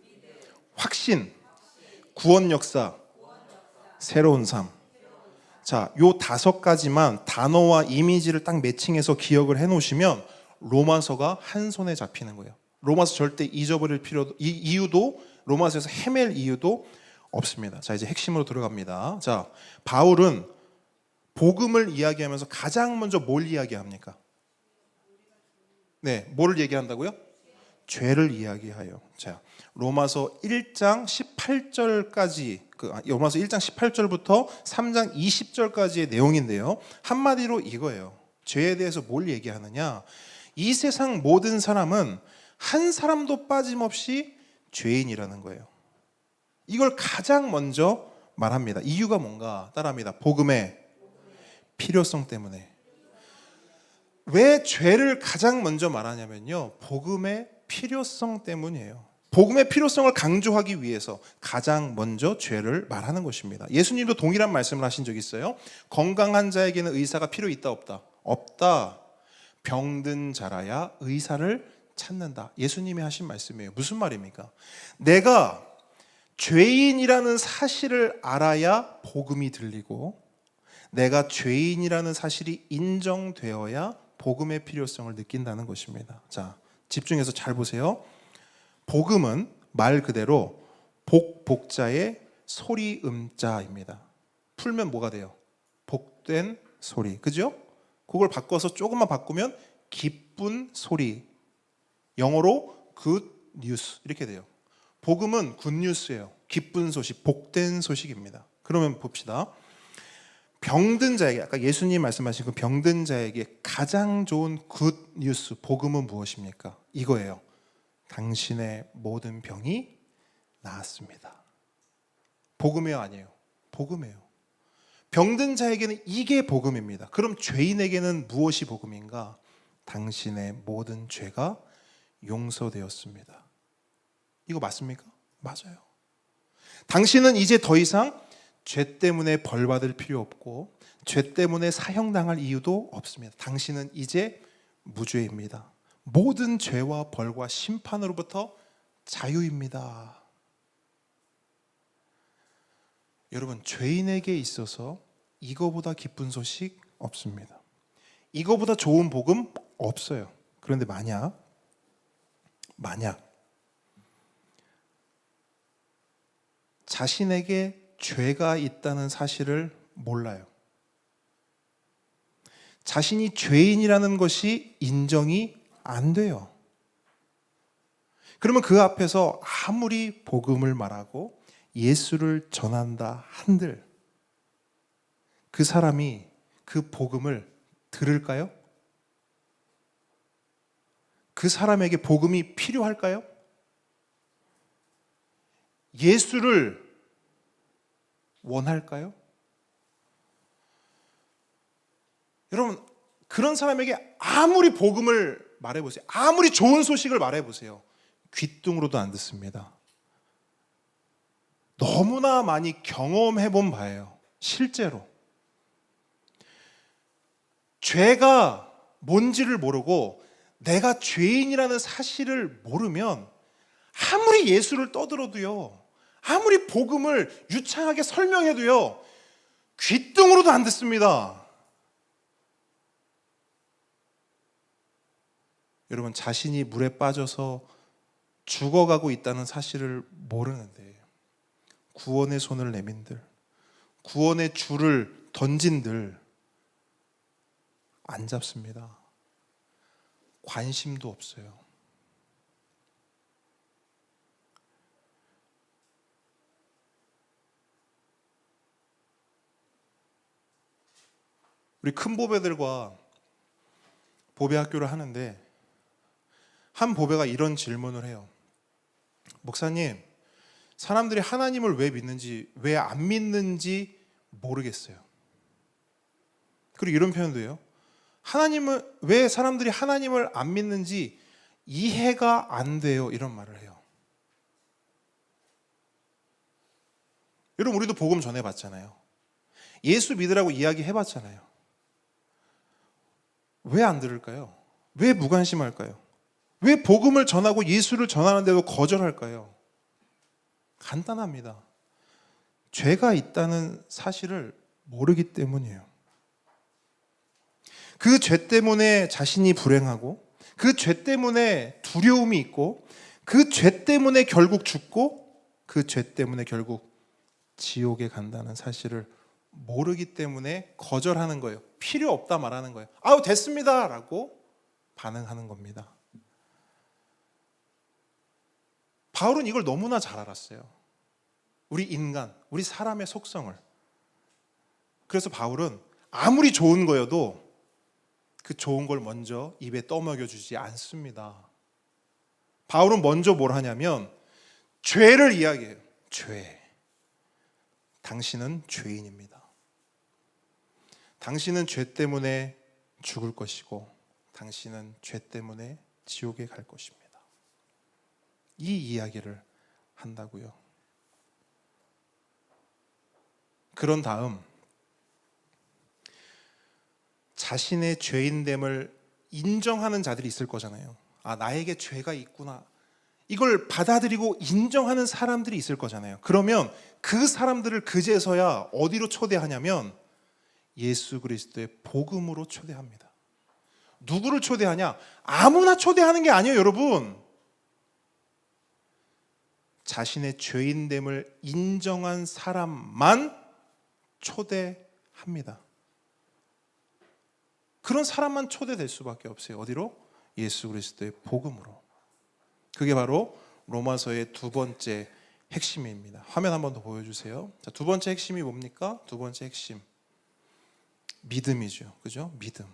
확신, 구원 역사, 새로운 삶. 자, 요 5가지만 단어와 이미지를 딱 매칭해서 기억을 해놓으시면 로마서가 한 손에 잡히는 거예요. 로마서 절대 잊어버릴 이유도, 로마서에서 헤맬 이유도 없습니다. 자, 이제 핵심으로 들어갑니다. 자, 바울은 복음을 이야기하면서 가장 먼저 뭘 이야기합니까? 네, 뭐를 얘기한다고요? 죄를 이야기하여. 자, 로마서 1장 18절까지 로마서 1장 18절부터 3장 20절까지의 내용인데요. 한마디로 이거예요. 죄에 대해서 뭘 얘기하느냐? 이 세상 모든 사람은 한 사람도 빠짐없이 죄인이라는 거예요. 이걸 가장 먼저 말합니다. 이유가 뭔가 따라합니다. 복음의 필요성 때문에. 왜 죄를 가장 먼저 말하냐면요, 복음의 필요성 때문이에요. 복음의 필요성을 강조하기 위해서 가장 먼저 죄를 말하는 것입니다. 예수님도 동일한 말씀을 하신 적 있어요. 건강한 자에게는 의사가 필요 있다 없다? 없다. 병든 자라야 의사를 찾는다. 예수님이 하신 말씀이에요. 무슨 말입니까? 내가 죄인이라는 사실을 알아야 복음이 들리고, 내가 죄인이라는 사실이 인정되어야 복음의 필요성을 느낀다는 것입니다. 자, 집중해서 잘 보세요. 복음은 말 그대로 복자의 소리 음자입니다. 풀면 뭐가 돼요? 복된 소리. 그죠? 그걸 바꿔서 조금만 바꾸면 기쁜 소리. 영어로 good news 이렇게 돼요. 복음은 굿뉴스예요. 기쁜 소식, 복된 소식입니다. 그러면 봅시다. 병든 자에게, 아까 예수님 말씀하신 그 병든 자에게 가장 좋은 굿뉴스, 복음은 무엇입니까? 이거예요. 당신의 모든 병이 나았습니다. 복음이에요, 아니에요? 복음이에요. 병든 자에게는 이게 복음입니다. 그럼 죄인에게는 무엇이 복음인가? 당신의 모든 죄가 용서되었습니다. 이거 맞습니까? 맞아요. 당신은 이제 더 이상 죄 때문에 벌 받을 필요 없고, 죄 때문에 사형당할 이유도 없습니다. 당신은 이제 무죄입니다. 모든 죄와 벌과 심판으로부터 자유입니다. 여러분, 죄인에게 있어서 이거보다 기쁜 소식 없습니다. 이거보다 좋은 복음 없어요. 그런데 만약 자신에게 죄가 있다는 사실을 몰라요. 자신이 죄인이라는 것이 인정이 안 돼요. 그러면 그 앞에서 아무리 복음을 말하고 예수를 전한다 한들 그 사람이 그 복음을 들을까요? 그 사람에게 복음이 필요할까요? 예수를 원할까요? 여러분, 그런 사람에게 아무리 복음을 말해보세요. 아무리 좋은 소식을 말해보세요. 귀뚱으로도 안 듣습니다. 너무나 많이 경험해본 바예요. 실제로. 죄가 뭔지를 모르고 내가 죄인이라는 사실을 모르면 아무리 예수를 떠들어도요, 아무리 복음을 유창하게 설명해도요, 귀뚱으로도 안 듣습니다. 여러분, 자신이 물에 빠져서 죽어가고 있다는 사실을 모르는데 구원의 손을 내민들, 구원의 줄을 던진들 안 잡습니다. 관심도 없어요. 우리 큰 보배들과 보배 학교를 하는데 한 보배가 이런 질문을 해요. 목사님, 사람들이 하나님을 왜 믿는지, 왜 안 믿는지 모르겠어요. 그리고 이런 표현도 해요. 왜 사람들이 하나님을 안 믿는지 이해가 안 돼요. 이런 말을 해요. 여러분, 우리도 복음 전해봤잖아요. 예수 믿으라고 이야기해봤잖아요. 왜 안 들을까요? 왜 무관심할까요? 왜 복음을 전하고 예수를 전하는데도 거절할까요? 간단합니다. 죄가 있다는 사실을 모르기 때문이에요. 그 죄 때문에 자신이 불행하고, 그 죄 때문에 두려움이 있고, 그 죄 때문에 결국 죽고, 그 죄 때문에 결국 지옥에 간다는 사실을 모르기 때문에 거절하는 거예요. 필요 없다 말하는 거예요. 아우 됐습니다 라고 반응하는 겁니다. 바울은 이걸 너무나 잘 알았어요. 우리 인간, 우리 사람의 속성을. 그래서 바울은 아무리 좋은 거여도 그 좋은 걸 먼저 입에 떠먹여 주지 않습니다. 바울은 먼저 뭘 하냐면 죄를 이야기해요. 죄. 당신은 죄인입니다. 당신은 죄 때문에 죽을 것이고 당신은 죄 때문에 지옥에 갈 것입니다. 이 이야기를 한다고요. 그런 다음 자신의 죄인됨을 인정하는 자들이 있을 거잖아요. 아, 나에게 죄가 있구나. 이걸 받아들이고 인정하는 사람들이 있을 거잖아요. 그러면 그 사람들을 그제서야 어디로 초대하냐면 예수 그리스도의 복음으로 초대합니다. 누구를 초대하냐? 아무나 초대하는 게 아니에요, 여러분. 자신의 죄인됨을 인정한 사람만 초대합니다. 그런 사람만 초대될 수밖에 없어요. 어디로? 예수 그리스도의 복음으로. 그게 바로 로마서의 두 번째 핵심입니다. 화면 한 번 더 보여주세요. 자, 두 번째 핵심이 뭡니까? 두 번째 핵심. 믿음이죠. 그죠? 믿음.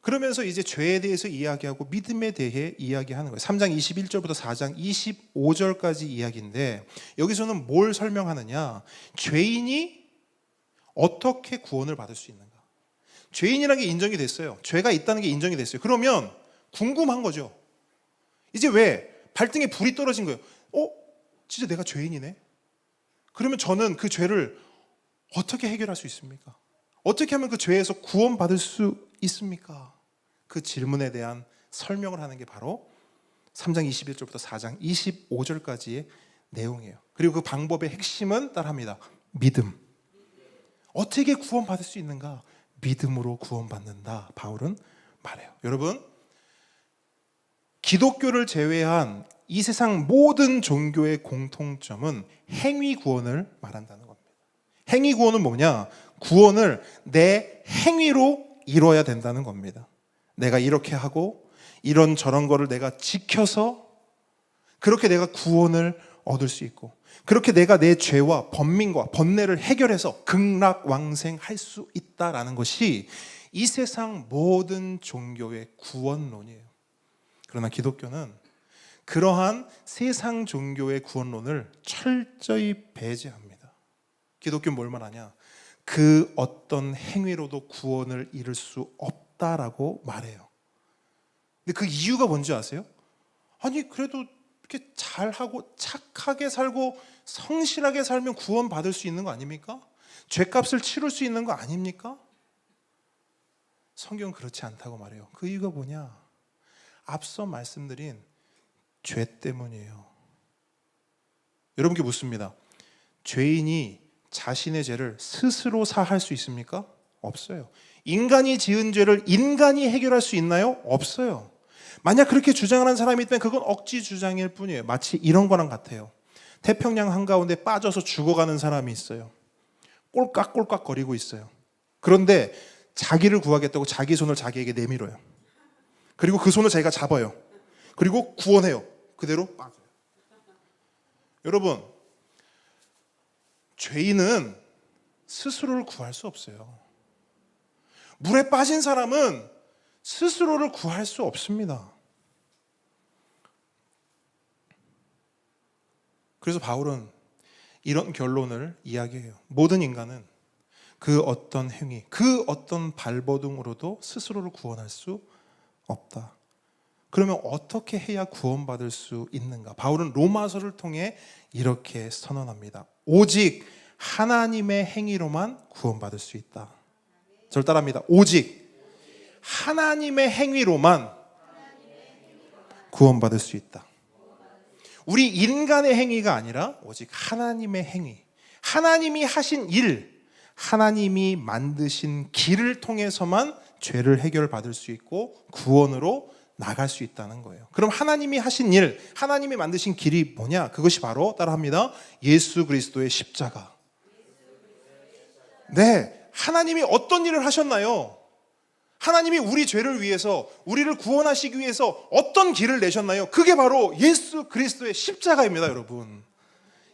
그러면서 이제 죄에 대해서 이야기하고 믿음에 대해 이야기하는 거예요. 3장 21절부터 4장 25절까지 이야기인데 여기서는 뭘 설명하느냐? 죄인이 어떻게 구원을 받을 수 있는가? 죄인이라는 게 인정이 됐어요. 죄가 있다는 게 인정이 됐어요. 그러면 궁금한 거죠. 이제 왜 발등에 불이 떨어진 거예요? 진짜 내가 죄인이네? 그러면 저는 그 죄를 어떻게 해결할 수 있습니까? 어떻게 하면 그 죄에서 구원받을 수 있습니까? 그 질문에 대한 설명을 하는 게 바로 3장 21절부터 4장 25절까지의 내용이에요. 그리고 그 방법의 핵심은 따라합니다. 믿음. 어떻게 구원받을 수 있는가? 믿음으로 구원받는다. 바울은 말해요. 여러분, 기독교를 제외한 이 세상 모든 종교의 공통점은 행위 구원을 말한다는 겁니다. 행위 구원은 뭐냐? 구원을 내 행위로 이루어야 된다는 겁니다. 내가 이렇게 하고 이런 저런 거를 내가 지켜서 그렇게 내가 구원을 얻을 수 있고 그렇게 내가 내 죄와 번민과 번뇌를 해결해서 극락왕생할 수 있다라는 것이 이 세상 모든 종교의 구원론이에요. 그러나 기독교는 그러한 세상 종교의 구원론을 철저히 배제합니다. 기독교는 뭘 말하냐? 그 어떤 행위로도 구원을 이룰 수 없다라고 말해요. 근데 그 이유가 뭔지 아세요? 아니 그래도 이렇게 잘하고 착하게 살고 성실하게 살면 구원받을 수 있는 거 아닙니까? 죄값을 치룰 수 있는 거 아닙니까? 성경은 그렇지 않다고 말해요. 그 이유가 뭐냐? 앞서 말씀드린 죄 때문이에요. 여러분께 묻습니다. 죄인이 자신의 죄를 스스로 사할 수 있습니까? 없어요. 인간이 지은 죄를 인간이 해결할 수 있나요? 없어요. 만약 그렇게 주장하는 사람이 있다면 그건 억지 주장일 뿐이에요. 마치 이런 거랑 같아요. 태평양 한가운데 빠져서 죽어가는 사람이 있어요. 꼴깍꼴깍 거리고 있어요. 그런데 자기를 구하겠다고 자기 손을 자기에게 내밀어요. 그리고 그 손을 자기가 잡아요. 그리고 구원해요. 그대로 빠져요. 여러분, 죄인은 스스로를 구할 수 없어요. 물에 빠진 사람은 스스로를 구할 수 없습니다. 그래서 바울은 이런 결론을 이야기해요. 모든 인간은 그 어떤 행위, 그 어떤 발버둥으로도 스스로를 구원할 수 없다. 그러면 어떻게 해야 구원받을 수 있는가? 바울은 로마서를 통해 이렇게 선언합니다. 오직 하나님의 행위로만 구원받을 수 있다. 저를 따라합니다. 오직 하나님의 행위로만 구원받을 수 있다. 우리 인간의 행위가 아니라 오직 하나님의 행위, 하나님이 하신 일, 하나님이 만드신 길을 통해서만 죄를 해결받을 수 있고 구원으로 나갈 수 있다는 거예요. 그럼 하나님이 하신 일, 하나님이 만드신 길이 뭐냐? 그것이 바로 따라합니다. 예수 그리스도의 십자가. 네, 하나님이 어떤 일을 하셨나요? 하나님이 우리 죄를 위해서, 우리를 구원하시기 위해서 어떤 길을 내셨나요? 그게 바로 예수 그리스도의 십자가입니다, 여러분.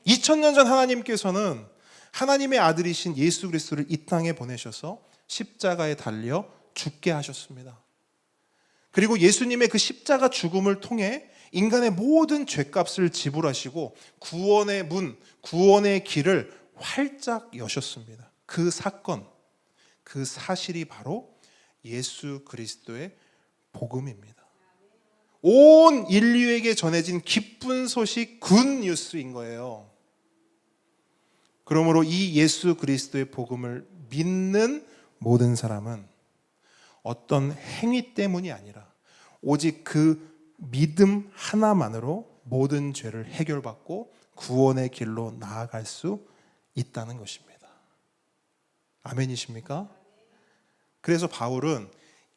2000년 전 하나님께서는 하나님의 아들이신 예수 그리스도를 이 땅에 보내셔서 십자가에 달려 죽게 하셨습니다. 그리고 예수님의 그 십자가 죽음을 통해 인간의 모든 죄값을 지불하시고 구원의 문, 구원의 길을 활짝 여셨습니다. 그 사건, 그 사실이 바로 예수 그리스도의 복음입니다. 온 인류에게 전해진 기쁜 소식, 굿 뉴스인 거예요. 그러므로 이 예수 그리스도의 복음을 믿는 모든 사람은 어떤 행위 때문이 아니라 오직 그 믿음 하나만으로 모든 죄를 해결받고 구원의 길로 나아갈 수 있다는 것입니다. 아멘이십니까? 그래서 바울은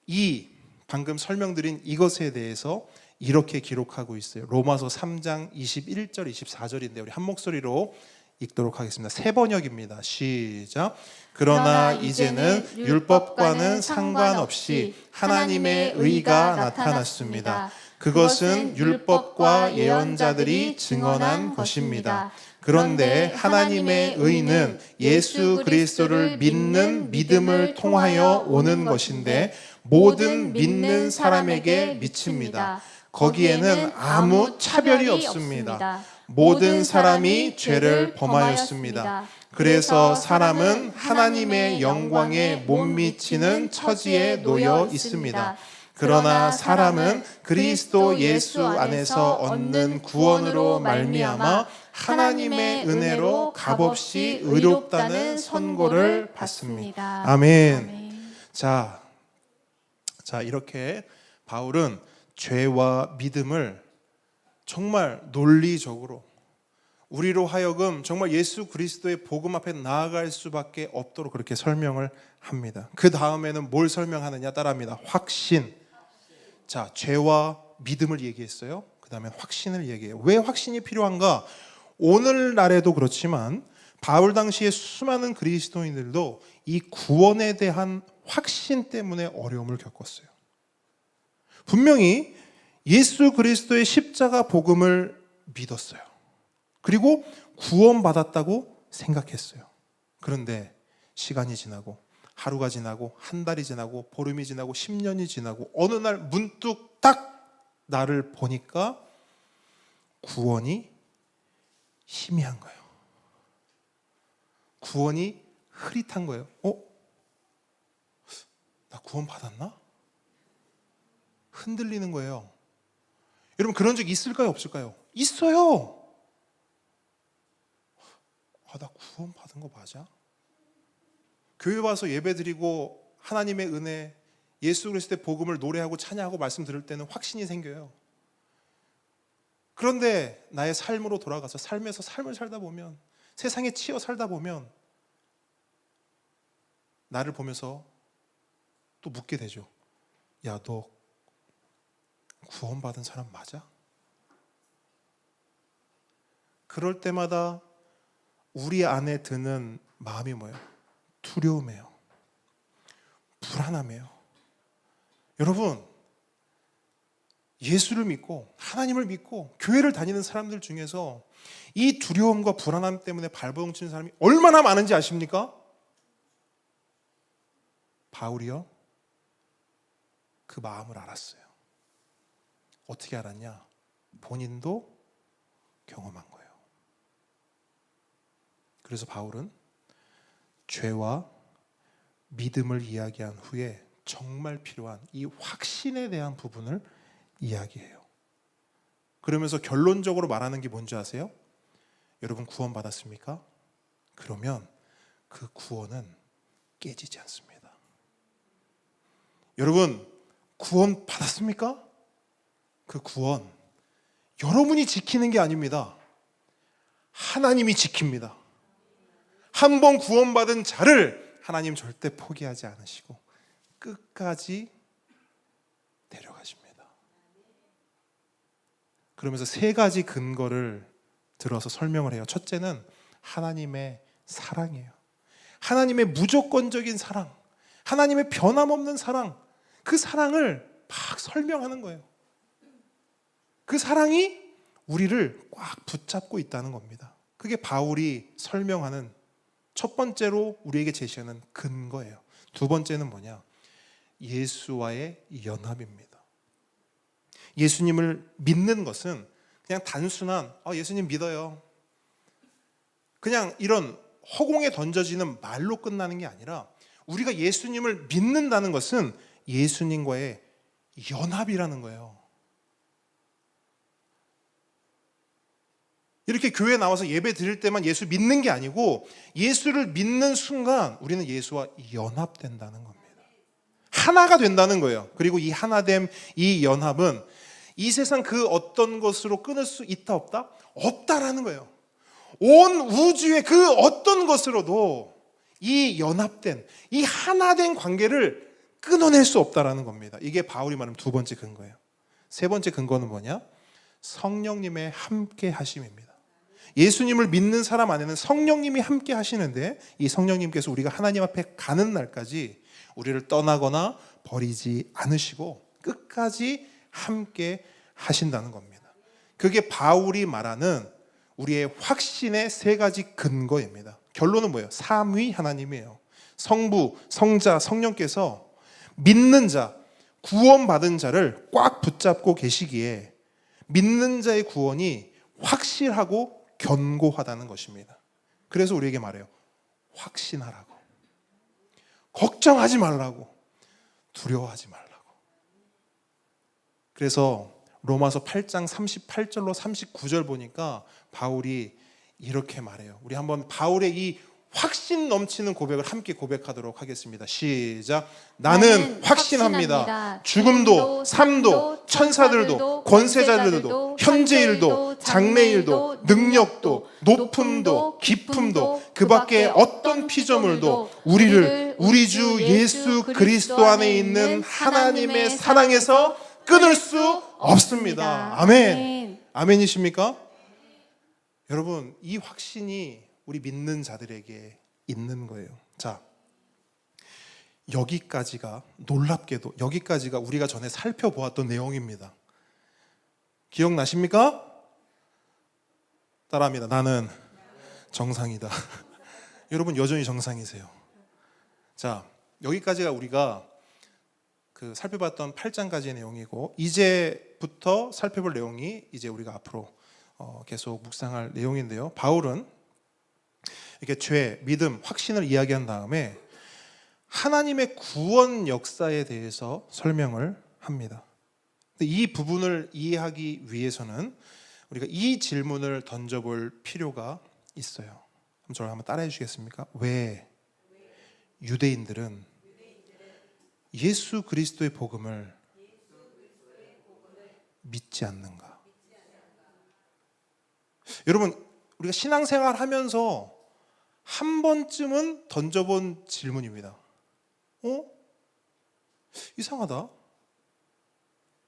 이 방금 설명드린 이것에 대해서 이렇게 기록하고 있어요. 로마서 3장 21절 24절인데 우리 한 목소리로 읽도록 하겠습니다. 세 번역입니다. 시작. 그러나 이제는 율법과는 상관없이 하나님의 의가 나타났습니다. 그것은 율법과 예언자들이 증언한 것입니다. 그런데 하나님의 의는 예수 그리스도를 믿는 믿음을 통하여 오는 것인데 모든 믿는 사람에게 미칩니다. 거기에는 아무 차별이 없습니다. 모든 사람이 죄를 범하였습니다. 그래서 사람은 하나님의 영광에 못 미치는 처지에 놓여 있습니다. 그러나 사람은 그리스도 예수 안에서 얻는 구원으로 말미암아 하나님의 은혜로 값없이 의롭다는 선고를 받습니다. 아멘. 자, 이렇게 바울은 죄와 믿음을 정말 논리적으로 우리로 하여금 정말 예수 그리스도의 복음 앞에 나아갈 수밖에 없도록 그렇게 설명을 합니다. 그 다음에는 뭘 설명하느냐 따라합니다. 확신. 자, 죄와 믿음을 얘기했어요. 그 다음에 확신을 얘기해요. 왜 확신이 필요한가? 오늘날에도 그렇지만 바울 당시에 수많은 그리스도인들도 이 구원에 대한 확신 때문에 어려움을 겪었어요. 분명히 예수 그리스도의 십자가 복음을 믿었어요. 그리고 구원받았다고 생각했어요. 그런데 시간이 지나고 하루가 지나고 한 달이 지나고 보름이 지나고 10년이 지나고 어느 날 문득 딱 나를 보니까 구원이 희미한 거예요. 구원이 흐릿한 거예요. 나 구원 받았나? 흔들리는 거예요. 여러분 그런 적 있을까요? 없을까요? 있어요. 나 구원 받은 거 맞아? 교회 와서 예배 드리고 하나님의 은혜, 예수 그리스도의 복음을 노래하고 찬양하고 말씀 들을 때는 확신이 생겨요. 그런데 나의 삶으로 돌아가서 삶에서 삶을 살다 보면, 세상에 치여 살다 보면 나를 보면서 또 묻게 되죠. 야, 너 구원받은 사람 맞아? 그럴 때마다 우리 안에 드는 마음이 뭐예요? 두려움이에요. 불안함이에요. 여러분, 예수를 믿고 하나님을 믿고 교회를 다니는 사람들 중에서 이 두려움과 불안함 때문에 발버둥 치는 사람이 얼마나 많은지 아십니까? 바울이요? 그 마음을 알았어요. 어떻게 알았냐? 본인도 경험한 거예요. 그래서 바울은 죄와 믿음을 이야기한 후에 정말 필요한 이 확신에 대한 부분을 이야기해요. 그러면서 결론적으로 말하는 게 뭔지 아세요? 여러분 구원 받았습니까? 그러면 그 구원은 깨지지 않습니다. 여러분 구원 받았습니까? 그 구원 여러분이 지키는 게 아닙니다. 하나님이 지킵니다. 한 번 구원받은 자를 하나님 절대 포기하지 않으시고 끝까지 데려가십니다. 그러면서 세 가지 근거를 들어서 설명을 해요. 첫째는 하나님의 사랑이에요. 하나님의 무조건적인 사랑, 하나님의 변함없는 사랑, 그 사랑을 막 설명하는 거예요. 그 사랑이 우리를 꽉 붙잡고 있다는 겁니다. 그게 바울이 설명하는 첫 번째로 우리에게 제시하는 근거예요. 두 번째는 뭐냐? 예수와의 연합입니다. 예수님을 믿는 것은 그냥 단순한 예수님 믿어요, 그냥 이런 허공에 던져지는 말로 끝나는 게 아니라, 우리가 예수님을 믿는다는 것은 예수님과의 연합이라는 거예요. 이렇게 교회에 나와서 예배 드릴 때만 예수 믿는 게 아니고, 예수를 믿는 순간 우리는 예수와 연합된다는 겁니다. 하나가 된다는 거예요. 그리고 이 하나됨, 이 연합은 이 세상 그 어떤 것으로 끊을 수 있다 없다? 없다라는 거예요. 온 우주의 그 어떤 것으로도 이 연합된, 이 하나된 관계를 끊어낼 수 없다라는 겁니다. 이게 바울이 말하는 두 번째 근거예요. 세 번째 근거는 뭐냐? 성령님의 함께 하심입니다. 예수님을 믿는 사람 안에는 성령님이 함께 하시는데, 이 성령님께서 우리가 하나님 앞에 가는 날까지 우리를 떠나거나 버리지 않으시고 끝까지 함께 하신다는 겁니다. 그게 바울이 말하는 우리의 확신의 세 가지 근거입니다. 결론은 뭐예요? 삼위 하나님이에요. 성부, 성자, 성령께서 믿는 자, 구원받은 자를 꽉 붙잡고 계시기에 믿는 자의 구원이 확실하고 견고하다는 것입니다. 그래서 우리에게 말해요. 확신하라고, 걱정하지 말라고, 두려워하지 말라고. 그래서 로마서 8장 38절로 39절 보니까 바울이 이렇게 말해요. 우리 한번 바울의 이 확신 넘치는 고백을 함께 고백하도록 하겠습니다. 시작. 나는 확신합니다. 죽음도 삶도 천사들도 권세자들도 현재일도 장래일도 능력도 높음도 깊음도 그 밖에 어떤 피조물도 우리를 우리 주 예수 그리스도 안에 있는 하나님의 사랑에서 끊을 수 없습니다. 아멘. 아멘이십니까? 여러분, 이 확신이 우리 믿는 자들에게 있는 거예요. 자, 여기까지가 놀랍게도 여기까지가 우리가 전에 살펴보았던 내용입니다. 기억나십니까? 따라합니다. 나는 정상이다. 여러분 여전히 정상이세요. 자, 여기까지가 우리가 살펴봤던 8장까지의 내용이고, 이제부터 살펴볼 내용이 이제 우리가 앞으로 계속 묵상할 내용인데요. 바울은 이렇게 죄, 믿음, 확신을 이야기한 다음에 하나님의 구원 역사에 대해서 설명을 합니다. 근데 이 부분을 이해하기 위해서는 우리가 이 질문을 던져볼 필요가 있어요. 그럼 저를 한번 따라해 주시겠습니까? 왜 유대인들은 예수 그리스도의 복음을 믿지 않는가? 여러분, 우리가 신앙생활 하면서 한 번쯤은 던져본 질문입니다. 이상하다.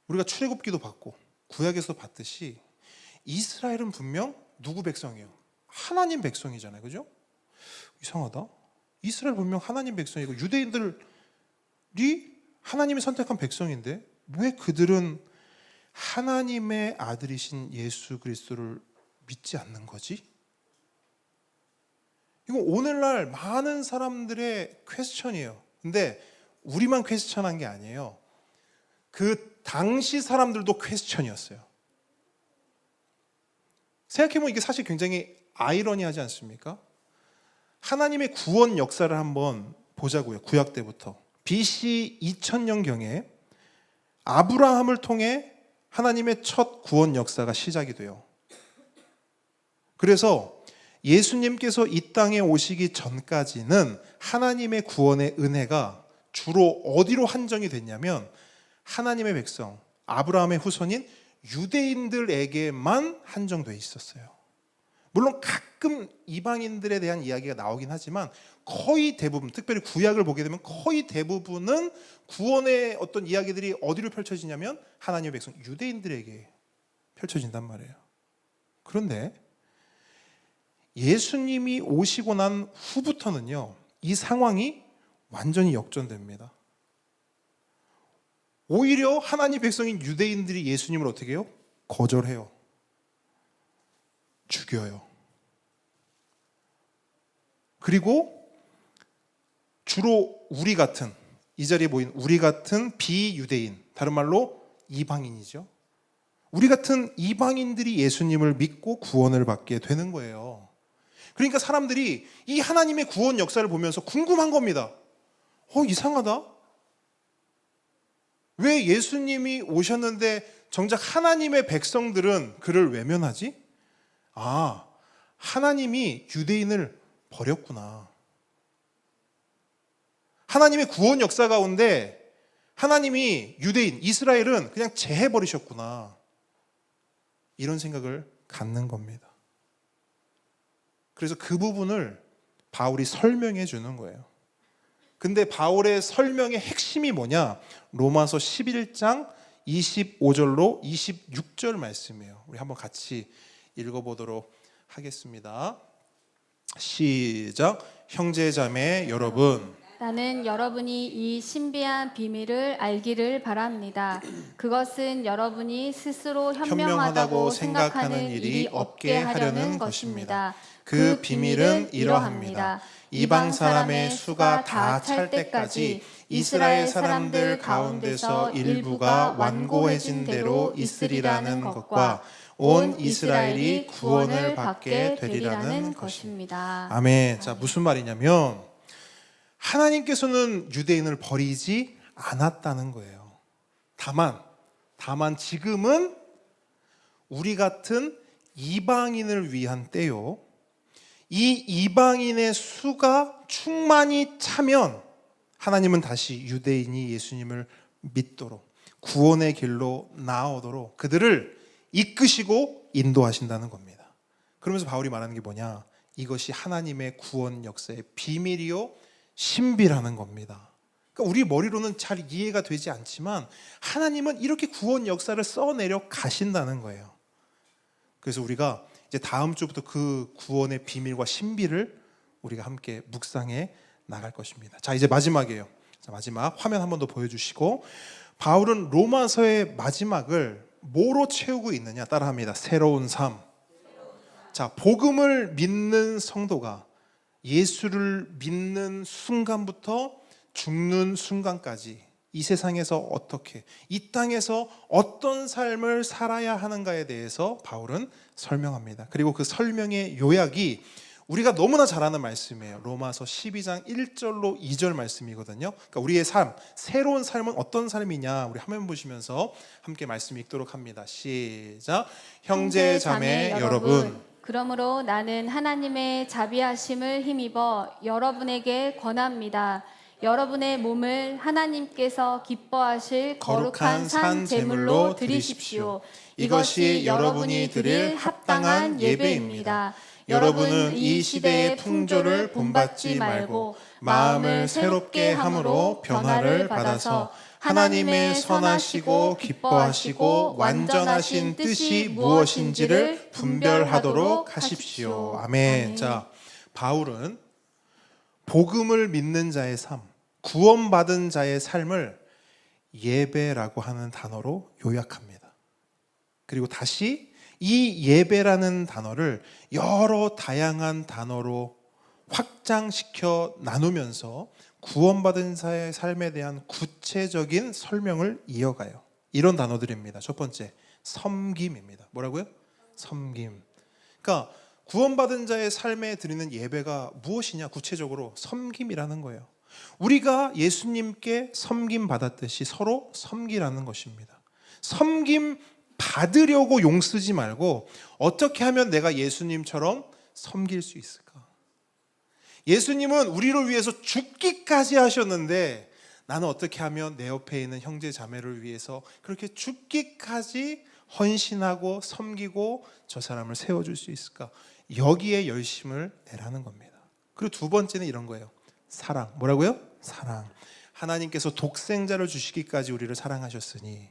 우리가 출애굽기도 받고 구약에서 봤듯이 이스라엘은 분명 누구 백성이에요? 하나님 백성이잖아요. 그죠? 이상하다. 이스라엘 분명 하나님 백성이고 유대인들이 하나님이 선택한 백성인데 왜 그들은 하나님의 아들이신 예수 그리스도를 믿지 않는 거지? 이거 오늘날 많은 사람들의 퀘스천이에요. 근데 우리만 퀘스천한 게 아니에요. 그 당시 사람들도 퀘스천이었어요. 생각해보면 이게 사실 굉장히 아이러니하지 않습니까? 하나님의 구원 역사를 한번 보자고요. 구약 때부터 BC 2000년경에 아브라함을 통해 하나님의 첫 구원 역사가 시작이 돼요. 그래서 예수님께서 이 땅에 오시기 전까지는 하나님의 구원의 은혜가 주로 어디로 한정이 됐냐면 하나님의 백성, 아브라함의 후손인 유대인들에게만 한정돼 있었어요. 물론 가끔 이방인들에 대한 이야기가 나오긴 하지만 거의 대부분, 특별히 구약을 보게 되면 거의 대부분은 구원의 어떤 이야기들이 어디로 펼쳐지냐면 하나님의 백성, 유대인들에게 펼쳐진단 말이에요. 그런데 예수님이 오시고 난 후부터는요, 이 상황이 완전히 역전됩니다. 오히려 하나님 백성인 유대인들이 예수님을 어떻게 해요? 거절해요. 죽여요. 그리고 주로 우리 같은, 이 자리에 모인 우리 같은 비유대인, 다른 말로 이방인이죠. 우리 같은 이방인들이 예수님을 믿고 구원을 받게 되는 거예요. 그러니까 사람들이 이 하나님의 구원 역사를 보면서 궁금한 겁니다. 이상하다. 왜 예수님이 오셨는데 정작 하나님의 백성들은 그를 외면하지? 하나님이 유대인을 버렸구나. 하나님의 구원 역사 가운데 하나님이 유대인, 이스라엘은 그냥 제해버리셨구나. 이런 생각을 갖는 겁니다. 그래서 그 부분을 바울이 설명해 주는 거예요. 근데 바울의 설명의 핵심이 뭐냐? 로마서 11장 25절로 26절 말씀이에요. 우리 한번 같이 읽어보도록 하겠습니다. 시작. 형제자매 여러분, 나는 여러분이 이 신비한 비밀을 알기를 바랍니다. 그것은 여러분이 스스로 현명하다고 생각하는 일이 없게 하려는 것입니다. 그 비밀은 이러합니다. 이방 사람의 수가 다 찰 때까지 이스라엘 사람들 가운데서 일부가 완고해진 대로 있으리라는 것과 온 이스라엘이 구원을 받게 되리라는 것입니다. 아멘. 자, 무슨 말이냐면 하나님께서는 유대인을 버리지 않았다는 거예요. 다만 지금은 우리 같은 이방인을 위한 때요. 이 이방인의 수가 충만히 차면 하나님은 다시 유대인이 예수님을 믿도록 구원의 길로 나오도록 그들을 이끄시고 인도하신다는 겁니다. 그러면서 바울이 말하는 게 뭐냐? 이것이 하나님의 구원 역사의 비밀이요 신비라는 겁니다. 그러니까 우리 머리로는 잘 이해가 되지 않지만 하나님은 이렇게 구원 역사를 써내려 가신다는 거예요. 그래서 우리가 이제 다음 주부터 그 구원의 비밀과 신비를 우리가 함께 묵상해 나갈 것입니다. 자, 이제 마지막이에요. 자, 마지막 화면 한 번 더 보여주시고, 바울은 로마서의 마지막을 뭐로 채우고 있느냐? 따라합니다. 새로운 삶. 자, 복음을 믿는 성도가 예수를 믿는 순간부터 죽는 순간까지 이 세상에서 어떻게, 이 땅에서 어떤 삶을 살아야 하는가에 대해서 바울은 설명합니다. 그리고 그 설명의 요약이 우리가 너무나 잘 아는 말씀이에요. 로마서 12장 1절로 2절 말씀이거든요. 그러니까 우리의 삶, 새로운 삶은 어떤 삶이냐? 우리 화면 보시면서 함께 말씀 읽도록 합니다. 시작. 형제 자매 여러분, 그러므로 나는 하나님의 자비하심을 힘입어 여러분에게 권합니다. 여러분의 몸을 하나님께서 기뻐하실 거룩한 산 제물로 드리십시오. 이것이 여러분이 드릴 합당한 예배입니다. 여러분은 이 시대의 풍조를 본받지 말고 마음을 새롭게 함으로 변화를 받아서 하나님의 선하시고 기뻐하시고 완전하신 뜻이 무엇인지를 분별하도록 하십시오. 아멘. 자, 바울은 복음을 믿는 자의 삶, 구원받은 자의 삶을 예배라고 하는 단어로 요약합니다. 그리고 다시 이 예배라는 단어를 여러 다양한 단어로 확장시켜 나누면서 구원받은 자의 삶에 대한 구체적인 설명을 이어가요. 이런 단어들입니다. 첫 번째, 섬김입니다. 뭐라고요? 섬김. 그러니까 구원받은 자의 삶에 드리는 예배가 무엇이냐? 구체적으로 섬김이라는 거예요. 우리가 예수님께 섬김 받았듯이 서로 섬기라는 것입니다. 섬김 받으려고 용 쓰지 말고 어떻게 하면 내가 예수님처럼 섬길 수 있을까? 예수님은 우리를 위해서 죽기까지 하셨는데 나는 어떻게 하면 내 옆에 있는 형제 자매를 위해서 그렇게 죽기까지 헌신하고 섬기고 저 사람을 세워줄 수 있을까? 여기에 열심을 내라는 겁니다. 그리고 두 번째는 이런 거예요. 사랑. 뭐라고요? 사랑. 하나님께서 독생자를 주시기까지 우리를 사랑하셨으니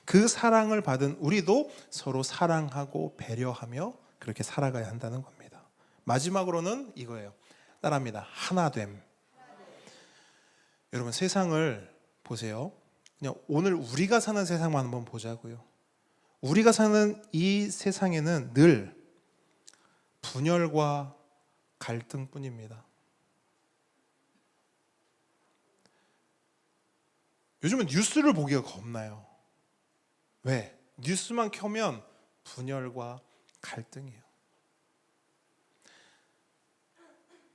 그 사랑을 받은 우리도 서로 사랑하고 배려하며 그렇게 살아가야 한다는 겁니다. 마지막으로는 이거예요. 따라합니다. 하나됨. 여러분 세상을 보세요. 그냥 오늘 우리가 사는 세상만 한번 보자고요. 우리가 사는 이 세상에는 늘 분열과 갈등뿐입니다. 요즘은 뉴스를 보기가 겁나요. 왜? 뉴스만 켜면 분열과 갈등이에요.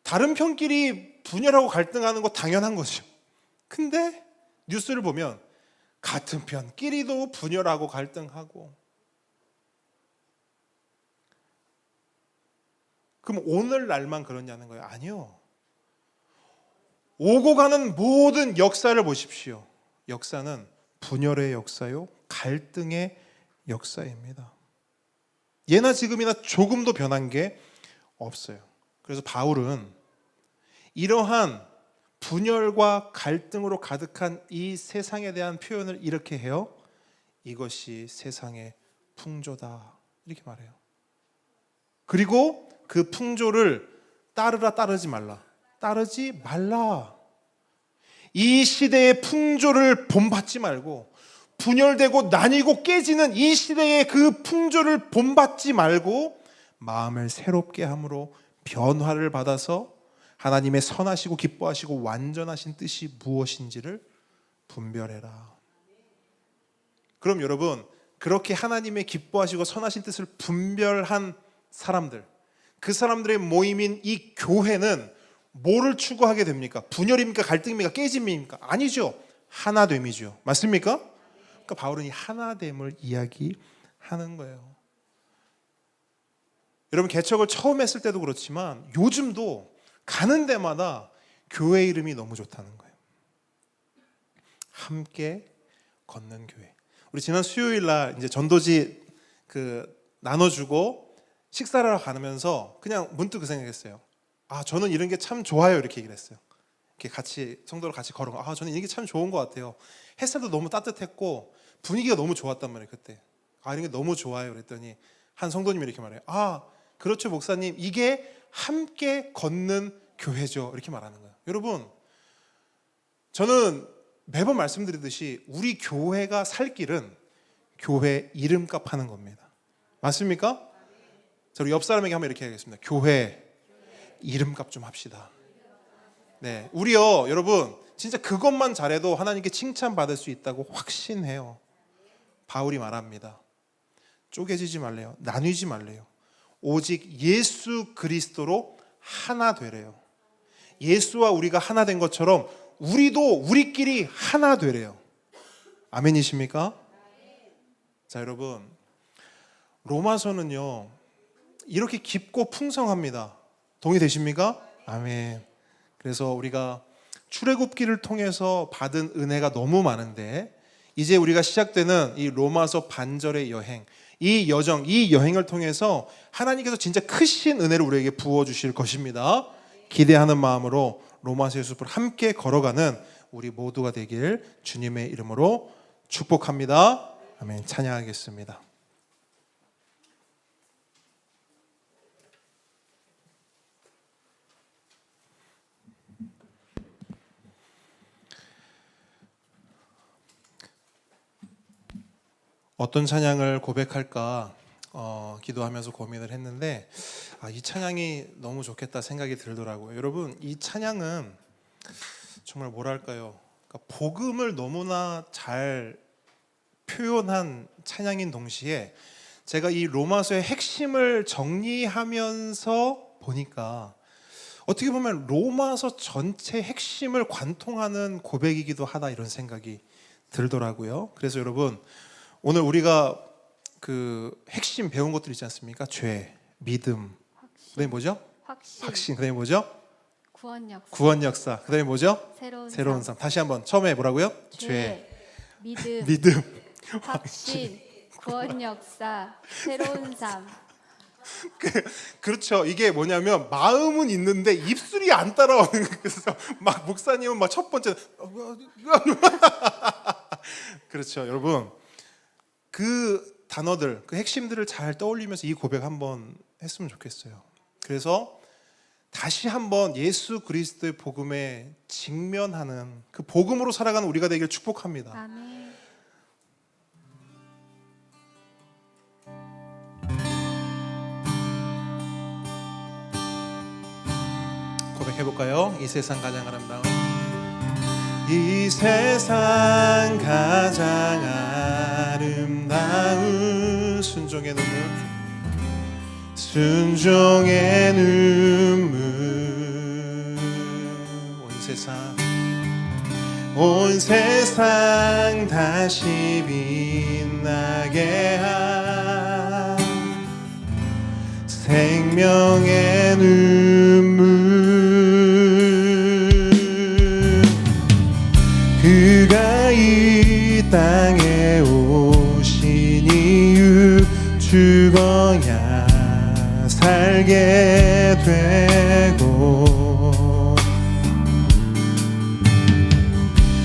다른 편끼리 분열하고 갈등하는 거 당연한 거죠. 근데 뉴스를 보면 같은 편끼리도 분열하고 갈등하고. 그럼 오늘날만 그러냐는 거예요? 아니요. 오고 가는 모든 역사를 보십시오. 역사는 분열의 역사요, 갈등의 역사입니다. 예나 지금이나 조금도 변한 게 없어요. 그래서 바울은 이러한 분열과 갈등으로 가득한 이 세상에 대한 표현을 이렇게 해요. 이것이 세상의 풍조다, 이렇게 말해요. 그리고 그 풍조를 따르라, 따르지 말라. 따르지 말라. 이 시대의 풍조를 본받지 말고, 분열되고 나뉘고 깨지는 이 시대의 그 풍조를 본받지 말고 마음을 새롭게 함으로 변화를 받아서 하나님의 선하시고 기뻐하시고 완전하신 뜻이 무엇인지를 분별해라. 그럼 여러분, 그렇게 하나님의 기뻐하시고 선하신 뜻을 분별한 사람들, 그 사람들의 모임인 이 교회는 뭐를 추구하게 됩니까? 분열입니까? 갈등입니까? 깨짐입니까? 아니죠. 하나됨이죠. 맞습니까? 그러니까 바울은 이 하나됨을 이야기하는 거예요. 여러분, 개척을 처음 했을 때도 그렇지만 요즘도 가는 데마다 교회 이름이 너무 좋다는 거예요. 함께 걷는 교회. 우리 지난 수요일 날 이제 전도지 나눠주고 식사를 하러 가면서 그냥 문득 그 생각했어요. 아, 저는 이런 게 참 좋아요, 이렇게 얘기를 했어요. 이렇게 같이 성도로 같이 걸어가. 아, 저는 이런 게 참 좋은 것 같아요. 햇살도 너무 따뜻했고 분위기가 너무 좋았단 말이에요, 그때. 아, 이런 게 너무 좋아요. 그랬더니 한 성도님이 이렇게 말해요. 아, 그렇죠, 목사님. 이게 함께 걷는 교회죠, 이렇게 말하는 거예요. 여러분, 저는 매번 말씀드리듯이 우리 교회가 살 길은 교회 이름값 하는 겁니다. 맞습니까? 저 옆 사람에게 한번 이렇게 하겠습니다. 교회 이름값 좀 합시다. 네, 우리요, 여러분, 진짜 그것만 잘해도 하나님께 칭찬받을 수 있다고 확신해요. 바울이 말합니다. 쪼개지지 말래요. 나뉘지 말래요. 오직 예수 그리스도로 하나 되래요. 예수와 우리가 하나 된 것처럼 우리도 우리끼리 하나 되래요. 아멘이십니까? 자, 여러분, 로마서는요 이렇게 깊고 풍성합니다. 동의되십니까? 아멘. 그래서 우리가 출애굽기를 통해서 받은 은혜가 너무 많은데 이제 우리가 시작되는 이 로마서 반절의 여행, 이 여정, 이 여행을 통해서 하나님께서 진짜 크신 은혜를 우리에게 부어주실 것입니다. 기대하는 마음으로 로마서의 숲을 함께 걸어가는 우리 모두가 되길 주님의 이름으로 축복합니다. 아멘. 찬양하겠습니다. 어떤 찬양을 고백할까 기도하면서 고민을 했는데 이 찬양이 너무 좋겠다 생각이 들더라고요. 여러분, 이 찬양은 정말 뭐랄까요? 그러니까 복음을 너무나 잘 표현한 찬양인 동시에 제가 이 로마서의 핵심을 정리하면서 보니까 어떻게 보면 로마서 전체 핵심을 관통하는 고백이기도 하다, 이런 생각이 들더라고요. 그래서 여러분, 오늘 우리가 그 핵심 배운 것들 있지 않습니까? 죄, 믿음, 그다음에 뭐죠? 확신, 그다음에 뭐죠? 구원 역사, 그다음에 뭐죠? 새로운 삶. 다시 한번 처음에 뭐라고요? 죄, 믿음, 확신, 구원 역사, 새로운 삶. 그렇죠. 이게 뭐냐면 마음은 있는데 입술이 안 따라오는 거예요. 그래서 막 목사님은 막 첫 번째 그렇죠, 여러분. 그 단어들, 그 핵심들을 잘 떠올리면서 이 고백 한번 했으면 좋겠어요. 그래서 다시 한번 예수 그리스도의 복음에 직면하는 그 복음으로 살아가는 우리가 되길 축복합니다. 아멘. 고백해볼까요? 이 세상 가장 아름다운, 이 세상 가장 아름다운 순종의 눈물, 순종의 눈물. 온 세상 다시 빛나게 한 생명의 눈물. 그가 이 땅에 오신 이유, 죽어야 살게 되고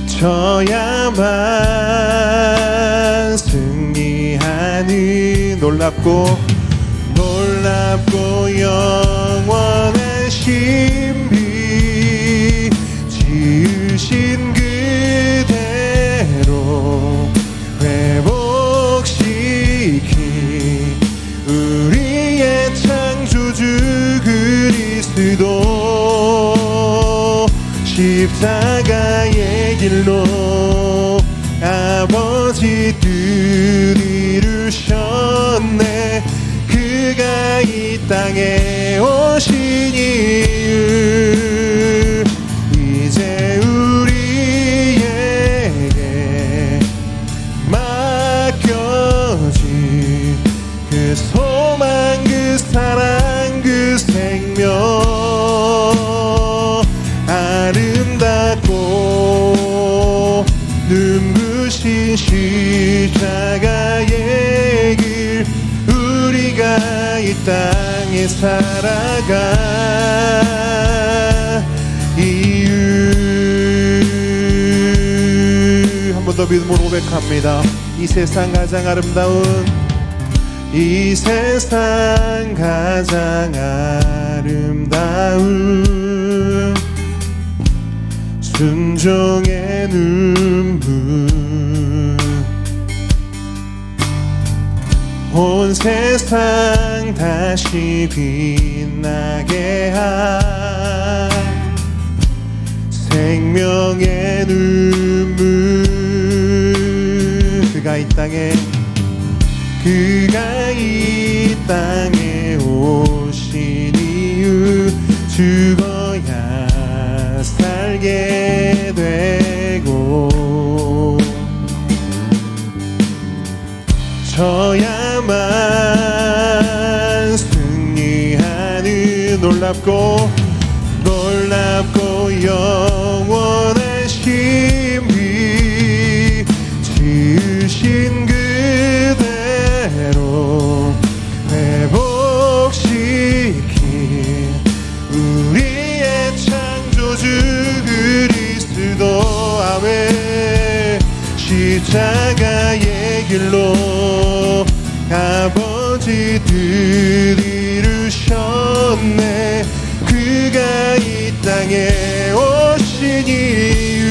져야만 승리하는 놀랍고 영원한 신비, 지으신 그대로 회복시킨 우리의 창조주 그리스도, 십자가의 길로 아버지 뜻 이루셨네. 그가 이 땅에 오신 이유, 이제 우리에게 맡겨진 그 소망, 그 사랑, 그 생명, 아름답고 눈부신 십자가의 길, 우리가 이 땅에 살아가 이유. 한 번 더 믿음으로 고백합니다. 이 세상 가장 아름다운, 이 세상 가장 아름다운 순종의 눈물. 온 세상 다시 빛나게 한 생명의 눈물. 그가 이 땅에 오신 이유, 죽어야 살게 되고 져야만 승리하는 놀랍고 영원한 신비, 지으신 그대로 회복시킨 우리의 창조주 그리스도. 아멘. 십자가의 길로 아버지 뜻 이루셨네. 그가 이 땅에 오신 이유,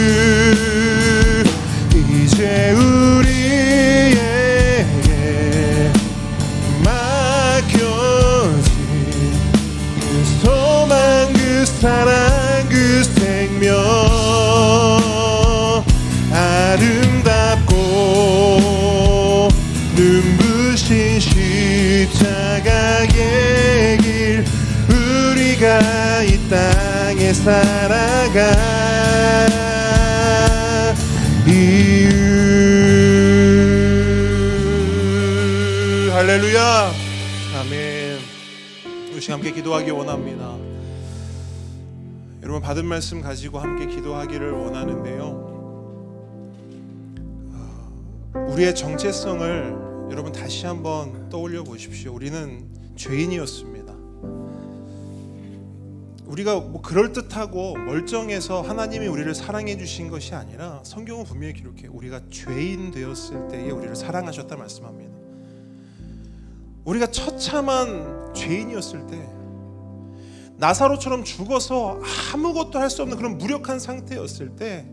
이제 우리에게 맡겨진 그 소망, 그 사랑, 그 생명, 아름답고 눈부신 십자가의 길, 우리가 이 땅에 살아가 이유. 할렐루야. 아멘. 우리 시간 함께 기도하기 원합니다. 여러분, 받은 말씀 가지고 함께 기도하기를 원하는데요, 우리의 정체성을 여러분 다시 한번 떠올려 보십시오. 우리는 죄인이었습니다. 우리가 뭐 그럴듯하고 멀쩡해서 하나님이 우리를 사랑해 주신 것이 아니라, 성경은 분명히 기록해요. 우리가 죄인 되었을 때에 우리를 사랑하셨다 말씀합니다. 우리가 처참한 죄인이었을 때, 나사로처럼 죽어서 아무것도 할 수 없는 그런 무력한 상태였을 때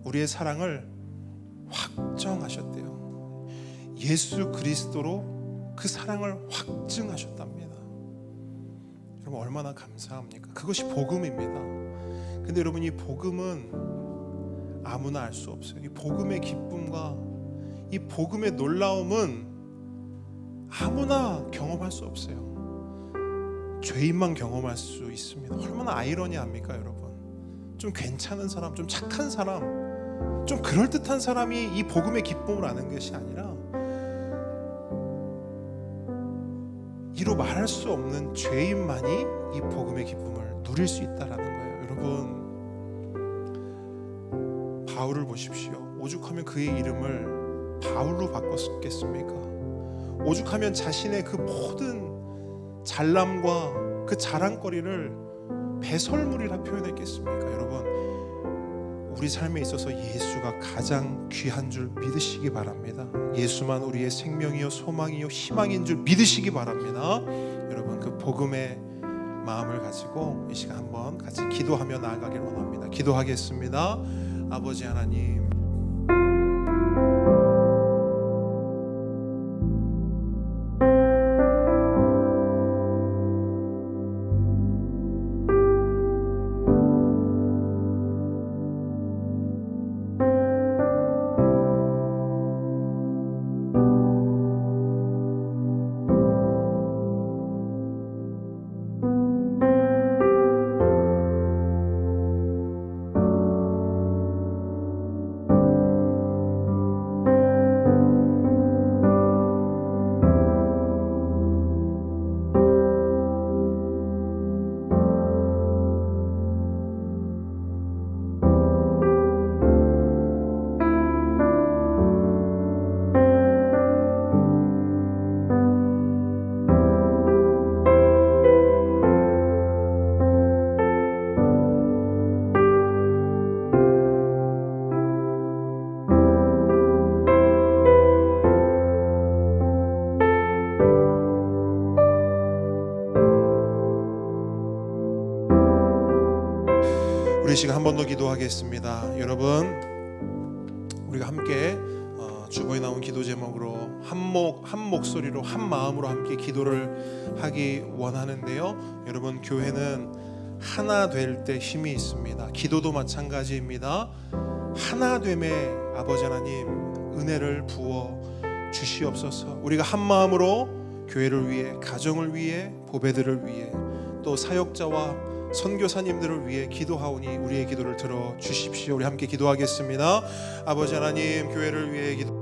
우리의 사랑을 확정하셨대요. 예수 그리스도로 그 사랑을 확증하셨답니다. 여러분 얼마나 감사합니까? 그것이 복음입니다. 근데 여러분 이 복음은 아무나 알 수 없어요. 이 복음의 기쁨과 이 복음의 놀라움은 아무나 경험할 수 없어요. 죄인만 경험할 수 있습니다. 얼마나 아이러니합니까 여러분? 좀 괜찮은 사람, 좀 착한 사람, 좀 그럴듯한 사람이 이 복음의 기쁨을 아는 것이 아니라 이로 말할 수 없는 죄인만이 이 복음의 기쁨을 누릴 수 있다라는 거예요. 여러분 바울을 보십시오. 오죽하면 그의 이름을 바울로 바꿨겠습니까? 오죽하면 자신의 그 모든 잘남과 그 자랑거리를 배설물이라 표현했겠습니까? 여러분 우리 삶에 있어서 예수가 가장 귀한 줄 믿으시기 바랍니다. 예수만 우리의 생명이요 소망이요 희망인 줄 믿으시기 바랍니다. 여러분 그 복음의 마음을 가지고 이 시간 한번 같이 기도하며 나아가길 원합니다. 기도하겠습니다. 아버지 하나님, 우리 시간 한 번 더 기도하겠습니다. 여러분 우리가 함께 주보에 나온 기도 제목으로 한 목소리로 한 마음으로 함께 기도를 하기 원하는데요. 여러분 교회는 하나 될 때 힘이 있습니다. 기도도 마찬가지입니다. 하나됨에 아버지 하나님 은혜를 부어 주시옵소서. 우리가 한 마음으로 교회를 위해, 가정을 위해, 보배들을 위해, 또 사역자와 선교사님들을 위해 기도하오니 우리의 기도를 들어 주십시오. 우리 함께 기도하겠습니다. 아버지 하나님, 교회를 위해 기도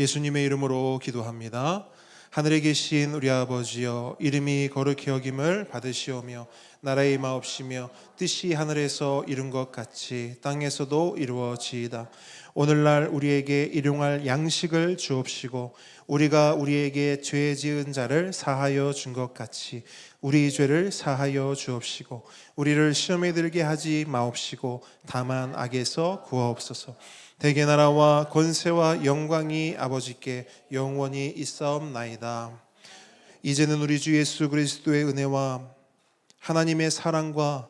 예수님의 이름으로 기도합니다. 하늘에 계신 우리 아버지여, 이름이 거룩히 여김을 받으시오며 나라의 임하옵시며 뜻이 하늘에서 이룬 것 같이 땅에서도 이루어지이다. 오늘날 우리에게 일용할 양식을 주옵시고 우리가 우리에게 죄 지은 자를 사하여 준 것 같이 우리 죄를 사하여 주옵시고 우리를 시험에 들게 하지 마옵시고 다만 악에서 구하옵소서. 대개 나라와 권세와 영광이 아버지께 영원히 있사옵나이다. 이제는 우리 주 예수 그리스도의 은혜와 하나님의 사랑과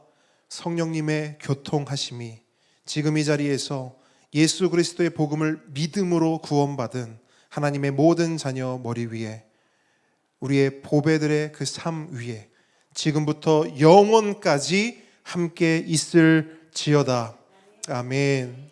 성령님의 교통하심이 지금 이 자리에서 예수 그리스도의 복음을 믿음으로 구원받은 하나님의 모든 자녀 머리 위에, 우리의 보배들의 그 삶 위에 지금부터 영원까지 함께 있을지어다. 아멘.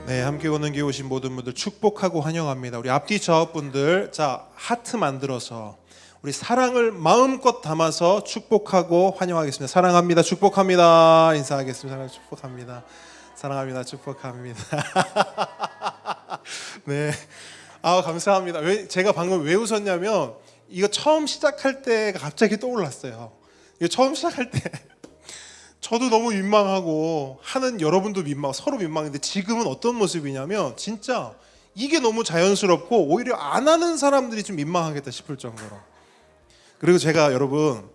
네, 함께 오는 교회 오신 모든 분들 축복하고 환영합니다. 우리 앞뒤 좌우분들, 자, 하트 만들어서 우리 사랑을 마음껏 담아서 축복하고 환영하겠습니다. 사랑합니다. 축복합니다. 인사하겠습니다. 축복합니다. 사랑합니다. 축복합니다. 네, 감사합니다. 제가 방금 왜 웃었냐면 이거 처음 시작할 때가 갑자기 떠올랐어요. 이거 처음 시작할 때 저도 너무 민망하고 하는 여러분도 서로 민망한데 지금은 어떤 모습이냐면 진짜 이게 너무 자연스럽고 오히려 안 하는 사람들이 좀 민망하겠다 싶을 정도로. 그리고 제가 여러분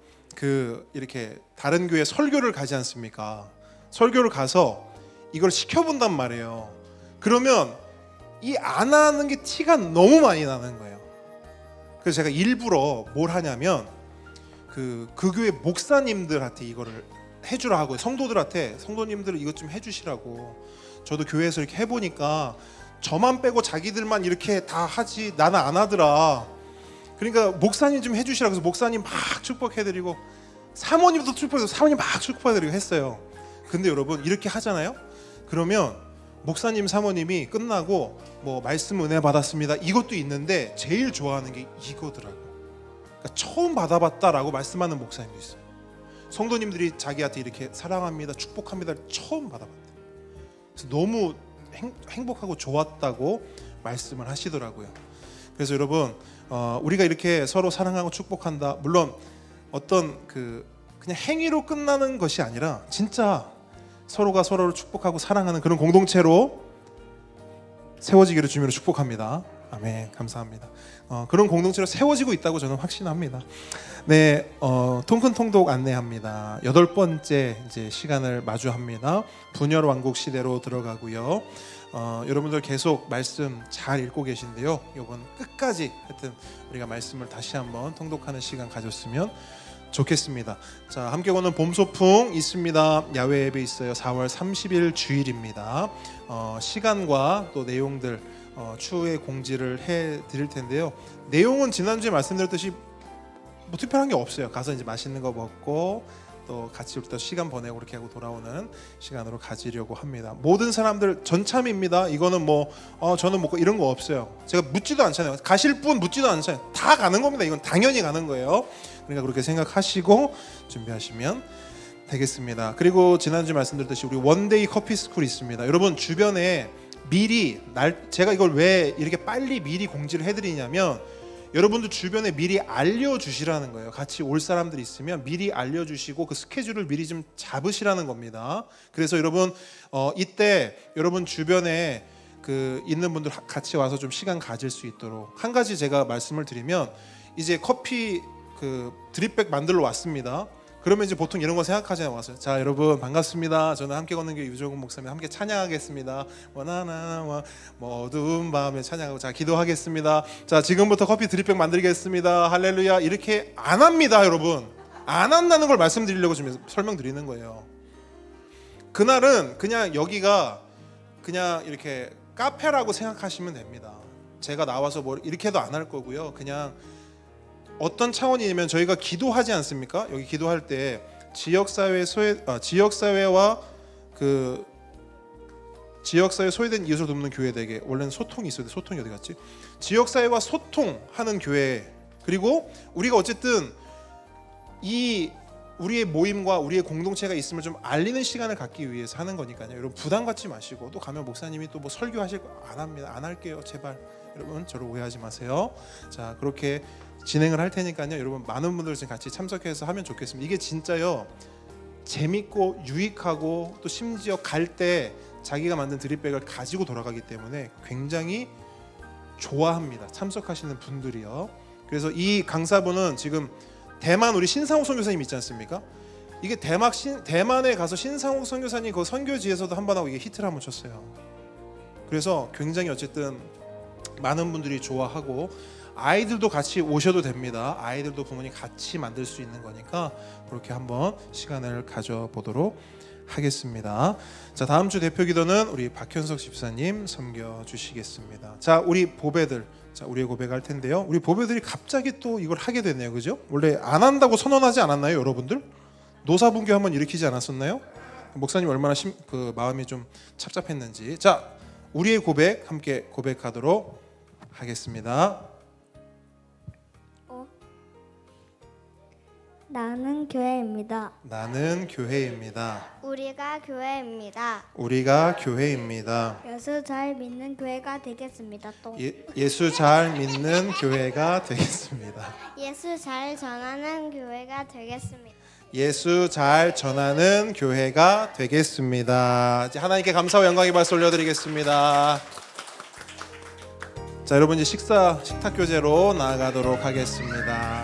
이렇게 다른 교회 설교를 가지 않습니까? 설교를 가서 이걸 시켜본단 말이에요. 그러면 이 안 하는 게 티가 너무 많이 나는 거예요. 그래서 제가 일부러 뭘 하냐면 그 교회 목사님들한테 이거를 해주라 하고, 성도님들 이것 좀 해주시라고. 저도 교회에서 이렇게 해보니까 저만 빼고 자기들만 이렇게 다 하지 나는 안 하더라. 그러니까 목사님 좀 해주시라고 해서 목사님 막 축복해드리고 사모님도 축복해서 사모님 막 축복해드리고 했어요. 근데 여러분 이렇게 하잖아요. 그러면 목사님 사모님이 끝나고 뭐 말씀 은혜 받았습니다 이것도 있는데 제일 좋아하는 게 이거더라고. 그러니까 처음 받아봤다라고 말씀하는 목사님도 있어요. 성도님들이 자기한테 이렇게 사랑합니다, 축복합니다 처음 받아봤대. 그래서 너무 행복하고 좋았다고 말씀을 하시더라고요. 그래서 여러분 우리가 이렇게 서로 사랑하고 축복한다. 물론 어떤 그냥 행위로 끝나는 것이 아니라 진짜 서로가 서로를 축복하고 사랑하는 그런 공동체로 세워지기를 주님으로 축복합니다. 아멘. 감사합니다. 그런 공동체로 세워지고 있다고 저는 확신합니다. 네, 통큰 통독 안내합니다. 8번째 이제 시간을 마주합니다. 분열 왕국 시대로 들어가고요. 여러분들 계속 말씀 잘 읽고 계신데요. 이번 끝까지 하여튼 우리가 말씀을 다시 한번 통독하는 시간 가졌으면 좋겠습니다. 자, 함께 오는 봄 소풍 있습니다. 야외 예배 있어요. 4월 30일 주일입니다. 시간과 또 내용들 추후에 공지를 해 드릴 텐데요. 내용은 지난주에 말씀드렸듯이 뭐 특별한 게 없어요. 가서 이제 맛있는 거 먹고 또 같이 또 시간 보내고 그렇게 하고 돌아오는 시간으로 가지려고 합니다. 모든 사람들 전참입니다. 이거는 뭐 저는 뭐 이런 거 없어요. 제가 묻지도 않잖아요. 가실 분 묻지도 않잖아요. 다 가는 겁니다. 이건 당연히 가는 거예요. 그러니까 그렇게 생각하시고 준비하시면 되겠습니다. 그리고 지난주 말씀드렸듯이 우리 원데이 커피 스쿨 있습니다. 여러분 주변에 미리 제가 이걸 왜 이렇게 빨리 미리 공지를 해드리냐면 여러분들 주변에 미리 알려주시라는 거예요. 같이 올 사람들이 있으면 미리 알려주시고 그 스케줄을 미리 좀 잡으시라는 겁니다. 그래서 여러분 이때 여러분 주변에 있는 분들 같이 와서 좀 시간 가질 수 있도록 한 가지 제가 말씀을 드리면 이제 커피 드립백 만들러 왔습니다. 그러면 이제 보통 이런 거 생각하잖아요. 와서 자 여러분 반갑습니다. 저는 함께 걷는 게 유종훈 목사님 함께 찬양하겠습니다. 원하나 뭐 어두운 밤에 찬양하고 자 기도하겠습니다. 자 지금부터 커피 드립백 만들겠습니다. 할렐루야. 이렇게 안 합니다, 여러분. 안 한다는 걸 말씀드리려고 지금 설명드리는 거예요. 그날은 그냥 여기가 그냥 이렇게 카페라고 생각하시면 됩니다. 제가 나와서 뭐 이렇게 해도 안 할 거고요. 그냥 어떤 차원이냐면 저희가 기도하지 않습니까? 여기 기도할 때 지역사회와 지역사회 소외된 이웃을 돕는 교회에게 원래는 소통이 있어야 돼. 소통이 어디 갔지? 지역사회와 소통하는 교회. 그리고 우리가 어쨌든 이 우리의 모임과 우리의 공동체가 있음을 좀 알리는 시간을 갖기 위해서 하는 거니까요. 여러분 부담 갖지 마시고, 또 가면 목사님이 또 뭐 설교하실 거 안 합니다. 안 할게요. 제발 여러분 저를 오해하지 마세요. 자, 그렇게 진행을 할 테니까요. 여러분 많은 분들 지금 같이 참석해서 하면 좋겠습니다. 이게 진짜요 재밌고 유익하고, 또 심지어 갈 때 자기가 만든 드립백을 가지고 돌아가기 때문에 굉장히 좋아합니다. 참석하시는 분들이요. 그래서 이 강사분은 지금 대만 우리 신상욱 선교사님 있지 않습니까? 이게 대만에 가서 신상욱 선교사님 그 선교지에서도 한 번 하고 이게 히트를 한번 쳤어요. 그래서 굉장히 어쨌든 많은 분들이 좋아하고, 아이들도 같이 오셔도 됩니다. 아이들도 부모님 같이 만들 수 있는 거니까 그렇게 한번 시간을 가져보도록 하겠습니다. 자, 다음 주 대표 기도는 우리 박현석 집사님 섬겨 주시겠습니다. 자, 우리 보배들, 자, 우리의 고백할 텐데요. 우리 보배들이 갑자기 또 이걸 하게 됐네요, 그죠? 원래 안 한다고 선언하지 않았나요, 여러분들? 노사분교 한번 일으키지 않았었나요? 목사님 얼마나 그 마음이 좀 착잡했는지. 자, 우리의 고백 함께 고백하도록 하겠습니다. 나는 교회입니다. 나는 교회입니다. 우리가 교회입니다. 우리가 교회입니다. 예수 잘 믿는 교회가 되겠습니다. 또 예수 잘 믿는 교회가 되겠습니다. 예수 잘 전하는 교회가 되겠습니다. 예수 잘 전하는 교회가 되겠습니다. 이제 하나님께 감사와 영광의 박수 올려드리겠습니다. 자, 여러분 이제 식탁 교제로 나아가도록 하겠습니다.